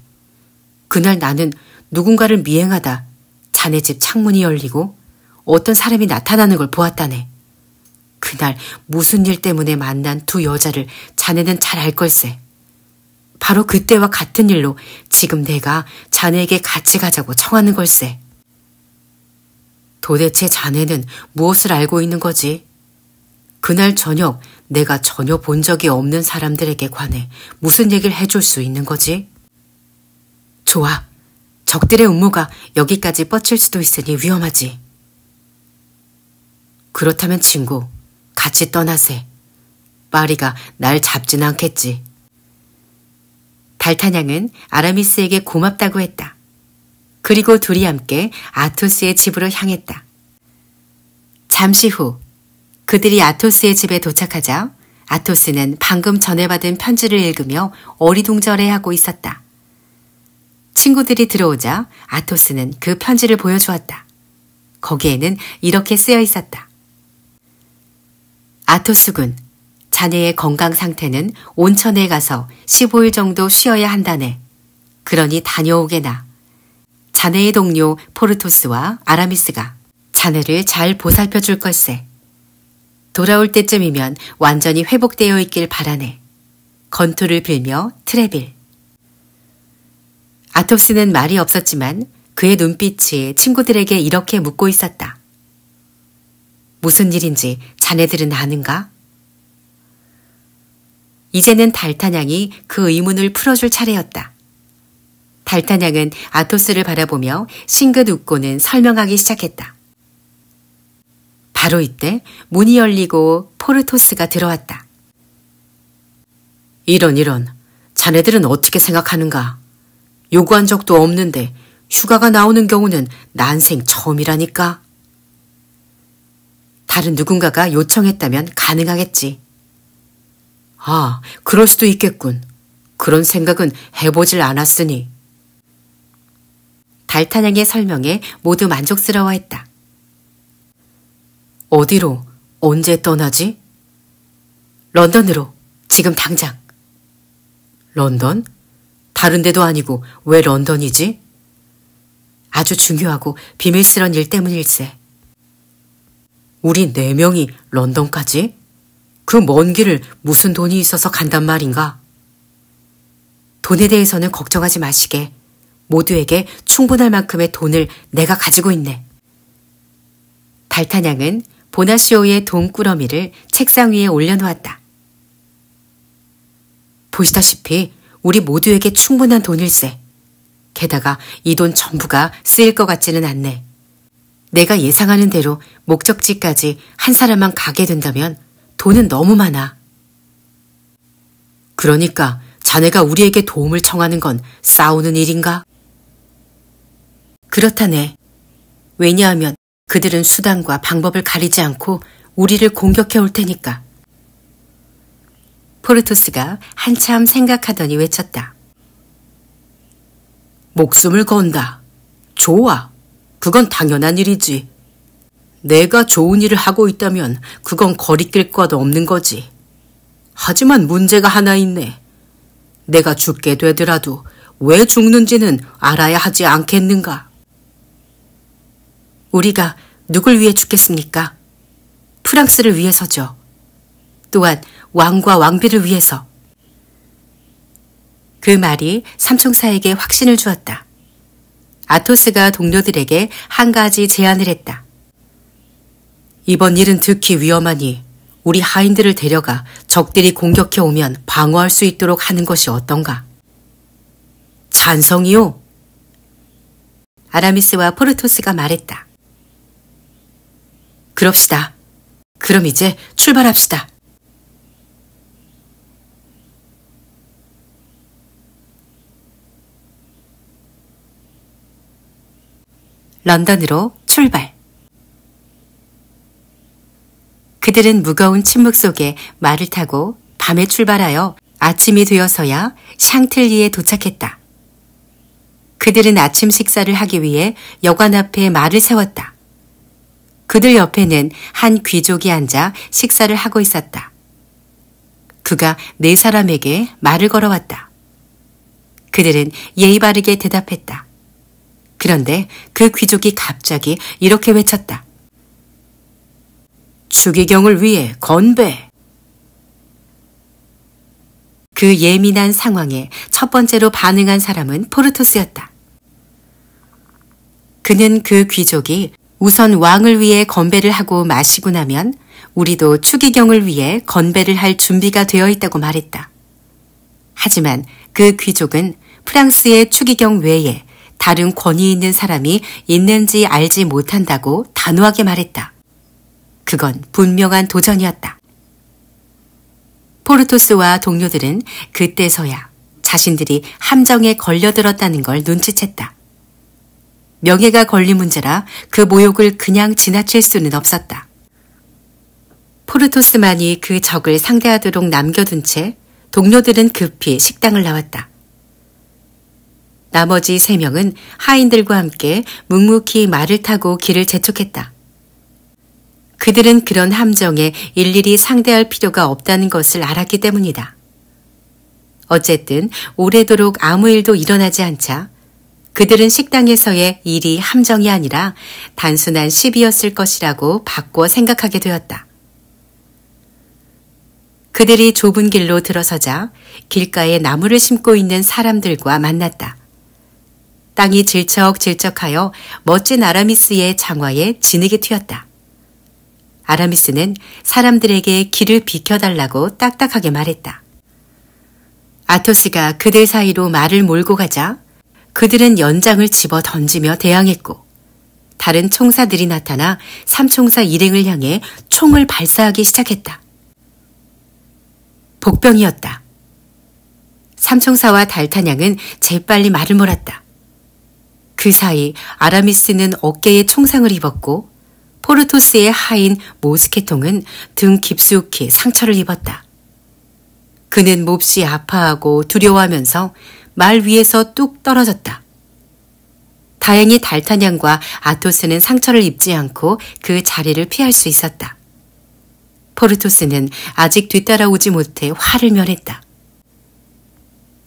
그날 나는 누군가를 미행하다 자네 집 창문이 열리고 어떤 사람이 나타나는 걸 보았다네. 그날 무슨 일 때문에 만난 두 여자를 자네는 잘 알 걸세. 바로 그때와 같은 일로 지금 내가 자네에게 같이 가자고 청하는 걸세. 도대체 자네는 무엇을 알고 있는 거지? 그날 저녁 내가 전혀 본 적이 없는 사람들에게 관해 무슨 얘기를 해줄 수 있는 거지? 좋아. 적들의 음모가 여기까지 뻗칠 수도 있으니 위험하지. 그렇다면 친구, 같이 떠나세. 파리가 날 잡진 않겠지. 달타냥은 아라미스에게 고맙다고 했다. 그리고 둘이 함께 아토스의 집으로 향했다. 잠시 후 그들이 아토스의 집에 도착하자 아토스는 방금 전해받은 편지를 읽으며 어리둥절해하고 있었다. 친구들이 들어오자 아토스는 그 편지를 보여주었다. 거기에는 이렇게 쓰여 있었다. 아토스군, 자네의 건강 상태는 온천에 가서 15일 정도 쉬어야 한다네. 그러니 다녀오게나. 자네의 동료 포르토스와 아라미스가 자네를 잘 보살펴 줄 걸세. 돌아올 때쯤이면 완전히 회복되어 있길 바라네. 건투를 빌며 트레빌. 아토스는 말이 없었지만 그의 눈빛이 친구들에게 이렇게 묻고 있었다. 무슨 일인지 자네들은 아는가? 이제는 달타냥이 그 의문을 풀어줄 차례였다. 달타냥은 아토스를 바라보며 싱긋 웃고는 설명하기 시작했다. 바로 이때 문이 열리고 포르토스가 들어왔다. 이런, 자네들은 어떻게 생각하는가? 요구한 적도 없는데 휴가가 나오는 경우는 난생 처음이라니까. 다른 누군가가 요청했다면 가능하겠지. 아, 그럴 수도 있겠군. 그런 생각은 해보질 않았으니. 달타냥의 설명에 모두 만족스러워했다. 어디로, 언제 떠나지? 런던으로, 지금 당장. 런던? 다른 데도 아니고 왜 런던이지? 아주 중요하고 비밀스런 일 때문일세. 우리 4명이 런던까지? 그 먼 길을 무슨 돈이 있어서 간단 말인가? 돈에 대해서는 걱정하지 마시게. 모두에게 충분할 만큼의 돈을 내가 가지고 있네. 달타냥은 보나시오의 돈꾸러미를 책상 위에 올려놓았다. 보시다시피 우리 모두에게 충분한 돈일세. 게다가 이 돈 전부가 쓰일 것 같지는 않네. 내가 예상하는 대로 목적지까지 한 사람만 가게 된다면 돈은 너무 많아. 그러니까 자네가 우리에게 도움을 청하는 건 싸우는 일인가? 그렇다네. 왜냐하면 그들은 수단과 방법을 가리지 않고 우리를 공격해 올 테니까. 포르토스가 한참 생각하더니 외쳤다. 목숨을 건다. 좋아. 그건 당연한 일이지. 내가 좋은 일을 하고 있다면 그건 거리낄 것 없는 거지. 하지만 문제가 하나 있네. 내가 죽게 되더라도 왜 죽는지는 알아야 하지 않겠는가? 우리가 누굴 위해 죽겠습니까? 프랑스를 위해서죠. 또한 왕과 왕비를 위해서. 그 말이 삼총사에게 확신을 주었다. 아토스가 동료들에게 한 가지 제안을 했다. 이번 일은 특히 위험하니 우리 하인들을 데려가 적들이 공격해 오면 방어할 수 있도록 하는 것이 어떤가? 찬성이요? 아라미스와 포르토스가 말했다. 그럽시다. 그럼 이제 출발합시다. 런던으로 출발. 그들은 무거운 침묵 속에 말을 타고 밤에 출발하여 아침이 되어서야 샹틀리에 도착했다. 그들은 아침 식사를 하기 위해 여관 앞에 말을 세웠다. 그들 옆에는 한 귀족이 앉아 식사를 하고 있었다. 그가 네 사람에게 말을 걸어왔다. 그들은 예의 바르게 대답했다. 그런데 그 귀족이 갑자기 이렇게 외쳤다. 추기경을 위해 건배! 그 예민한 상황에 첫 번째로 반응한 사람은 포르토스였다. 그는 그 귀족이 우선 왕을 위해 건배를 하고 마시고 나면 우리도 추기경을 위해 건배를 할 준비가 되어 있다고 말했다. 하지만 그 귀족은 프랑스의 추기경 외에 다른 권위 있는 사람이 있는지 알지 못한다고 단호하게 말했다. 그건 분명한 도전이었다. 포르토스와 동료들은 그때서야 자신들이 함정에 걸려들었다는 걸 눈치챘다. 명예가 걸린 문제라 그 모욕을 그냥 지나칠 수는 없었다. 포르토스만이 그 적을 상대하도록 남겨둔 채 동료들은 급히 식당을 나왔다. 나머지 3명은 하인들과 함께 묵묵히 말을 타고 길을 재촉했다. 그들은 그런 함정에 일일이 상대할 필요가 없다는 것을 알았기 때문이다. 어쨌든 오래도록 아무 일도 일어나지 않자 그들은 식당에서의 일이 함정이 아니라 단순한 시비였을 것이라고 바꿔 생각하게 되었다. 그들이 좁은 길로 들어서자 길가에 나무를 심고 있는 사람들과 만났다. 땅이 질척질척하여 멋진 아라미스의 장화에 진흙이 튀었다. 아라미스는 사람들에게 길을 비켜달라고 딱딱하게 말했다. 아토스가 그들 사이로 말을 몰고 가자 그들은 연장을 집어 던지며 대항했고 다른 총사들이 나타나 삼총사 일행을 향해 총을 발사하기 시작했다. 복병이었다. 삼총사와 달타냥은 재빨리 말을 몰았다. 그 사이 아라미스는 어깨에 총상을 입었고 포르토스의 하인 모스케통은 등 깊숙이 상처를 입었다. 그는 몹시 아파하고 두려워하면서 말 위에서 뚝 떨어졌다. 다행히 달타냥과 아토스는 상처를 입지 않고 그 자리를 피할 수 있었다. 포르토스는 아직 뒤따라오지 못해 화를 면했다.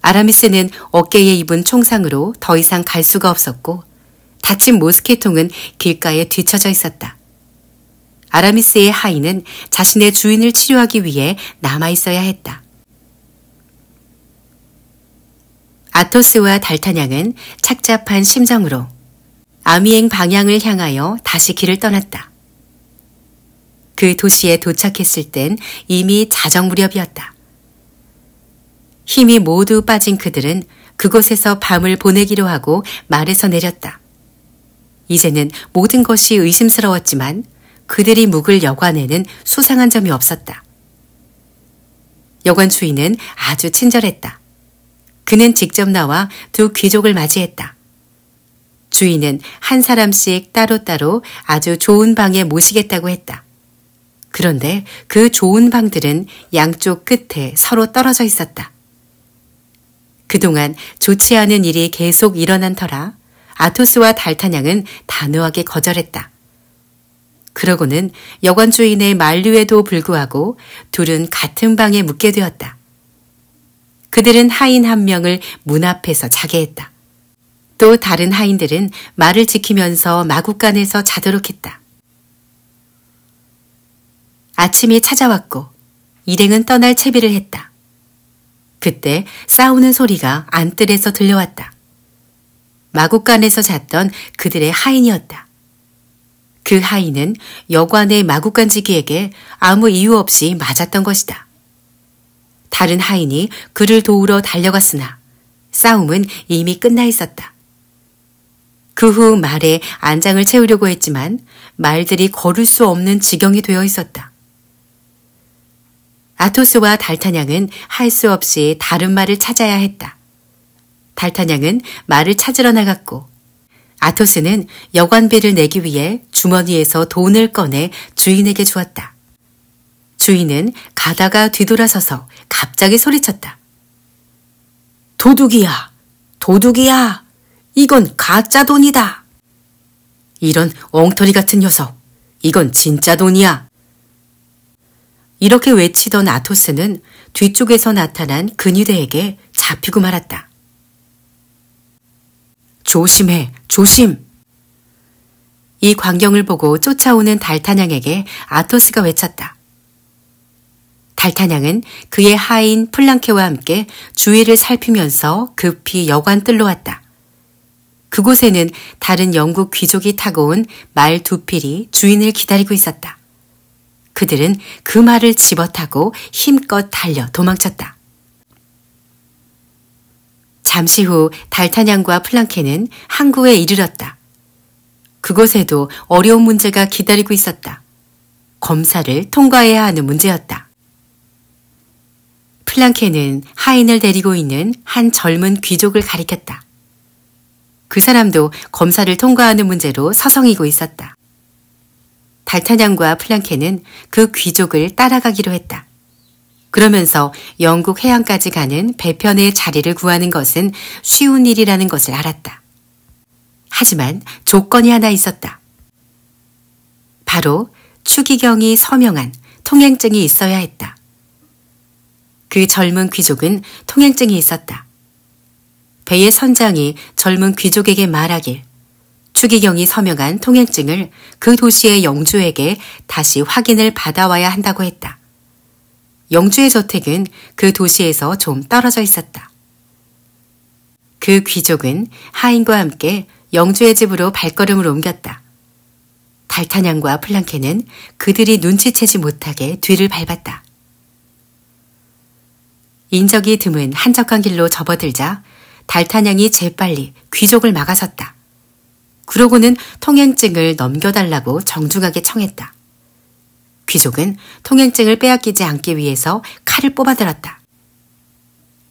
아라미스는 어깨에 입은 총상으로 더 이상 갈 수가 없었고 다친 모스케통은 길가에 뒤처져 있었다. 아라미스의 하인은 자신의 주인을 치료하기 위해 남아있어야 했다. 아토스와 달타냥은 착잡한 심정으로 아미엥 방향을 향하여 다시 길을 떠났다. 그 도시에 도착했을 땐 이미 자정 무렵이었다. 힘이 모두 빠진 그들은 그곳에서 밤을 보내기로 하고 말에서 내렸다. 이제는 모든 것이 의심스러웠지만 그들이 묵을 여관에는 수상한 점이 없었다. 여관 주인은 아주 친절했다. 그는 직접 나와 두 귀족을 맞이했다. 주인은 한 사람씩 따로따로 아주 좋은 방에 모시겠다고 했다. 그런데 그 좋은 방들은 양쪽 끝에 서로 떨어져 있었다. 그동안 좋지 않은 일이 계속 일어난 터라 아토스와 달타냥은 단호하게 거절했다. 그러고는 여관 주인의 만류에도 불구하고 둘은 같은 방에 묵게 되었다. 그들은 하인 한 명을 문 앞에서 자게 했다. 또 다른 하인들은 말을 지키면서 마구간에서 자도록 했다. 아침이 찾아왔고 일행은 떠날 채비를 했다. 그때 싸우는 소리가 안뜰에서 들려왔다. 마구간에서 잤던 그들의 하인이었다. 그 하인은 여관의 마구간지기에게 아무 이유 없이 맞았던 것이다. 다른 하인이 그를 도우러 달려갔으나 싸움은 이미 끝나 있었다. 그 후 말에 안장을 채우려고 했지만 말들이 걸을 수 없는 지경이 되어 있었다. 아토스와 달타냥은 할 수 없이 다른 말을 찾아야 했다. 달타냥은 말을 찾으러 나갔고 아토스는 여관비를 내기 위해 주머니에서 돈을 꺼내 주인에게 주었다. 주인은 가다가 뒤돌아서서 갑자기 소리쳤다. 도둑이야! 도둑이야! 이건 가짜 돈이다! 이런 엉터리 같은 녀석! 이건 진짜 돈이야! 이렇게 외치던 아토스는 뒤쪽에서 나타난 근위대에게 잡히고 말았다. 조심해, 조심! 이 광경을 보고 쫓아오는 달타냥에게 아토스가 외쳤다. 달타냥은 그의 하인 플랑케와 함께 주위를 살피면서 급히 여관뜰로 왔다. 그곳에는 다른 영국 귀족이 타고 온 말 2필이 주인을 기다리고 있었다. 그들은 그 말을 집어타고 힘껏 달려 도망쳤다. 잠시 후 달타냥과 플랑케는 항구에 이르렀다. 그곳에도 어려운 문제가 기다리고 있었다. 검사를 통과해야 하는 문제였다. 플랑케는 하인을 데리고 있는 한 젊은 귀족을 가리켰다. 그 사람도 검사를 통과하는 문제로 서성이고 있었다. 달타냥과 플랑케는 그 귀족을 따라가기로 했다. 그러면서 영국 해안까지 가는 배편의 자리를 구하는 것은 쉬운 일이라는 것을 알았다. 하지만 조건이 하나 있었다. 바로 추기경이 서명한 통행증이 있어야 했다. 그 젊은 귀족은 통행증이 있었다. 배의 선장이 젊은 귀족에게 말하길 추기경이 서명한 통행증을 그 도시의 영주에게 다시 확인을 받아와야 한다고 했다. 영주의 저택은 그 도시에서 좀 떨어져 있었다. 그 귀족은 하인과 함께 영주의 집으로 발걸음을 옮겼다. 달타냥과 플랑케는 그들이 눈치채지 못하게 뒤를 밟았다. 인적이 드문 한적한 길로 접어들자 달타냥이 재빨리 귀족을 막아섰다. 그러고는 통행증을 넘겨달라고 정중하게 청했다. 귀족은 통행증을 빼앗기지 않기 위해서 칼을 뽑아들었다.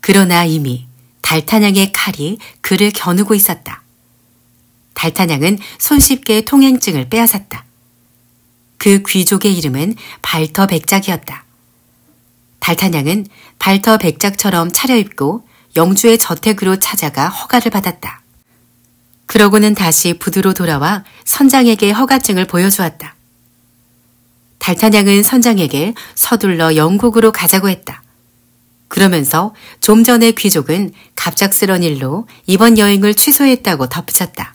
그러나 이미 달타냥의 칼이 그를 겨누고 있었다. 달타냥은 손쉽게 통행증을 빼앗았다. 그 귀족의 이름은 발터 백작이었다. 달타냥은 발터 백작처럼 차려입고 영주의 저택으로 찾아가 허가를 받았다. 그러고는 다시 부두로 돌아와 선장에게 허가증을 보여주었다. 달타냥은 선장에게 서둘러 영국으로 가자고 했다. 그러면서 좀 전에 귀족은 갑작스런 일로 이번 여행을 취소했다고 덧붙였다.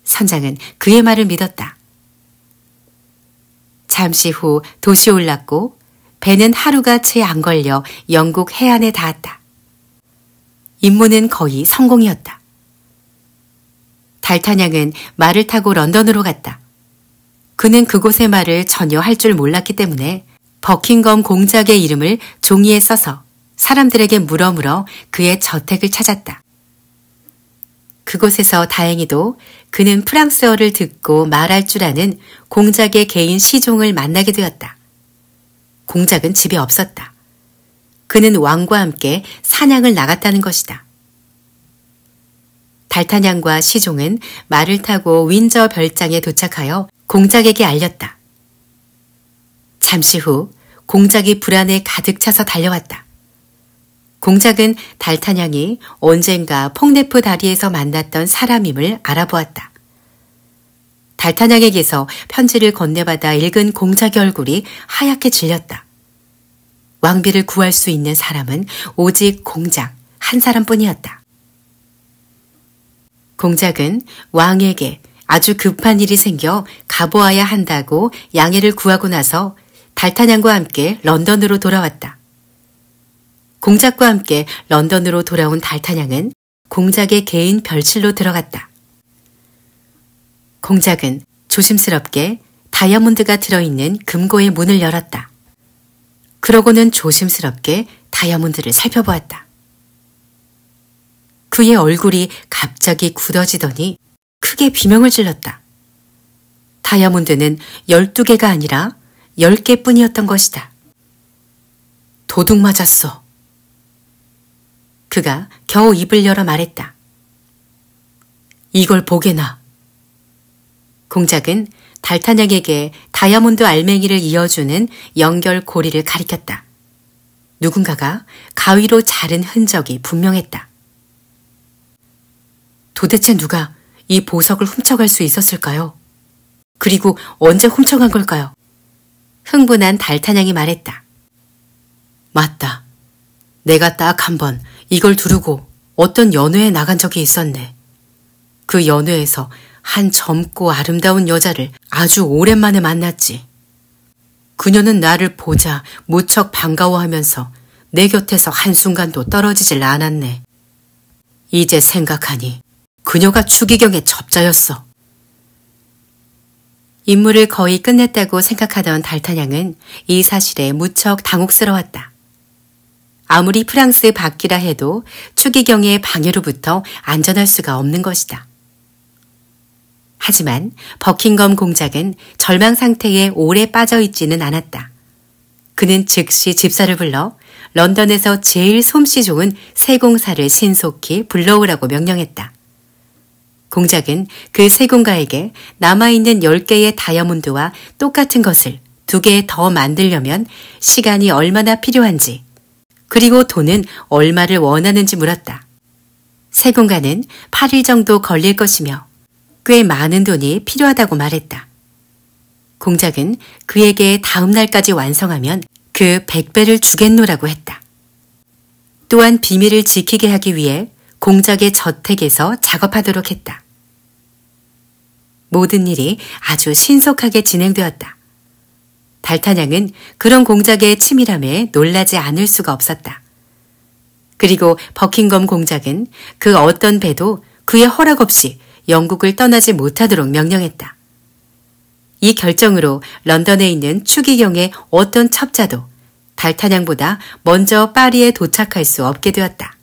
선장은 그의 말을 믿었다. 잠시 후 도시 올랐고 배는 하루가 채 안 걸려 영국 해안에 닿았다. 임무는 거의 성공이었다. 달타냥은 말을 타고 런던으로 갔다. 그는 그곳의 말을 전혀 할 줄 몰랐기 때문에 버킹엄 공작의 이름을 종이에 써서 사람들에게 물어물어 그의 저택을 찾았다. 그곳에서 다행히도 그는 프랑스어를 듣고 말할 줄 아는 공작의 개인 시종을 만나게 되었다. 공작은 집에 없었다. 그는 왕과 함께 사냥을 나갔다는 것이다. 달타냥과 시종은 말을 타고 윈저 별장에 도착하여 공작에게 알렸다. 잠시 후 공작이 불안에 가득 차서 달려왔다. 공작은 달타냥이 언젠가 퐁네프 다리에서 만났던 사람임을 알아보았다. 달타냥에게서 편지를 건네받아 읽은 공작의 얼굴이 하얗게 질렸다. 왕비를 구할 수 있는 사람은 오직 공작 한 사람뿐이었다. 공작은 왕에게 아주 급한 일이 생겨 가보아야 한다고 양해를 구하고 나서 달타냥과 함께 런던으로 돌아왔다. 공작과 함께 런던으로 돌아온 달타냥은 공작의 개인 별실로 들어갔다. 공작은 조심스럽게 다이아몬드가 들어있는 금고의 문을 열었다. 그러고는 조심스럽게 다이아몬드를 살펴보았다. 그의 얼굴이 갑자기 굳어지더니 크게 비명을 질렀다. 다이아몬드는 12개가 아니라 10개뿐이었던 것이다. 도둑 맞았어. 그가 겨우 입을 열어 말했다. 이걸 보게나. 공작은 달타냥에게 다이아몬드 알맹이를 이어주는 연결 고리를 가리켰다. 누군가가 가위로 자른 흔적이 분명했다. 도대체 누가 이 보석을 훔쳐갈 수 있었을까요? 그리고 언제 훔쳐간 걸까요? 흥분한 달타냥이 말했다. 맞다. 내가 딱 한 번 이걸 두르고 어떤 연회에 나간 적이 있었네. 그 연회에서 한 젊고 아름다운 여자를 아주 오랜만에 만났지. 그녀는 나를 보자 무척 반가워하면서 내 곁에서 한순간도 떨어지질 않았네. 이제 생각하니 그녀가 추기경의 첩자였어. 임무를 거의 끝냈다고 생각하던 달타냥은 이 사실에 무척 당혹스러웠다. 아무리 프랑스 밖이라 해도 추기경의 방해로부터 안전할 수가 없는 것이다. 하지만 버킹엄 공작은 절망 상태에 오래 빠져있지는 않았다. 그는 즉시 집사를 불러 런던에서 제일 솜씨 좋은 세공사를 신속히 불러오라고 명령했다. 공작은 그 세공가에게 남아있는 10개의 다이아몬드와 똑같은 것을 2개 더 만들려면 시간이 얼마나 필요한지, 그리고 돈은 얼마를 원하는지 물었다. 세공가는 8일 정도 걸릴 것이며 꽤 많은 돈이 필요하다고 말했다. 공작은 그에게 다음 날까지 완성하면 그 100배를 주겠노라고 했다. 또한 비밀을 지키게 하기 위해 공작의 저택에서 작업하도록 했다. 모든 일이 아주 신속하게 진행되었다. 달타냥은 그런 공작의 치밀함에 놀라지 않을 수가 없었다. 그리고 버킹엄 공작은 그 어떤 배도 그의 허락 없이 영국을 떠나지 못하도록 명령했다. 이 결정으로 런던에 있는 추기경의 어떤 첩자도 달타냥보다 먼저 파리에 도착할 수 없게 되었다.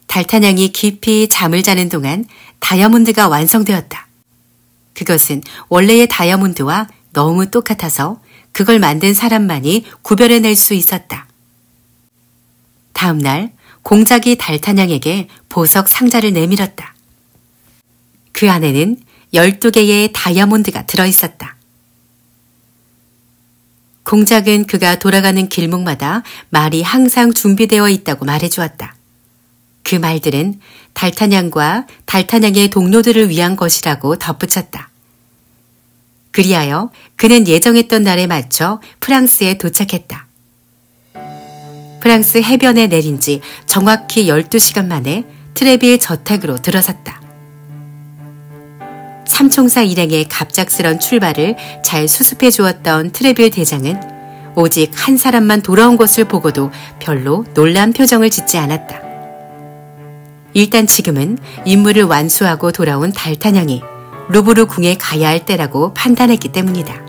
달타냥이 깊이 잠을 자는 동안 다이아몬드가 완성되었다. 그것은 원래의 다이아몬드와 너무 똑같아서 그걸 만든 사람만이 구별해낼 수 있었다. 다음 날 공작이 달타냥에게 보석 상자를 내밀었다. 그 안에는 12개의 다이아몬드가 들어있었다. 공작은 그가 돌아가는 길목마다 말이 항상 준비되어 있다고 말해주었다. 그 말들은 달타냥과 달타냥의 동료들을 위한 것이라고 덧붙였다. 그리하여 그는 예정했던 날에 맞춰 프랑스에 도착했다. 프랑스 해변에 내린 지 정확히 12시간 만에 트레빌 저택으로 들어섰다. 삼총사 일행의 갑작스런 출발을 잘 수습해 주었던 트레빌 대장은 오직 한 사람만 돌아온 것을 보고도 별로 놀란 표정을 짓지 않았다. 일단 지금은 임무를 완수하고 돌아온 달타냥이 루브르 궁에 가야 할 때라고 판단했기 때문이다.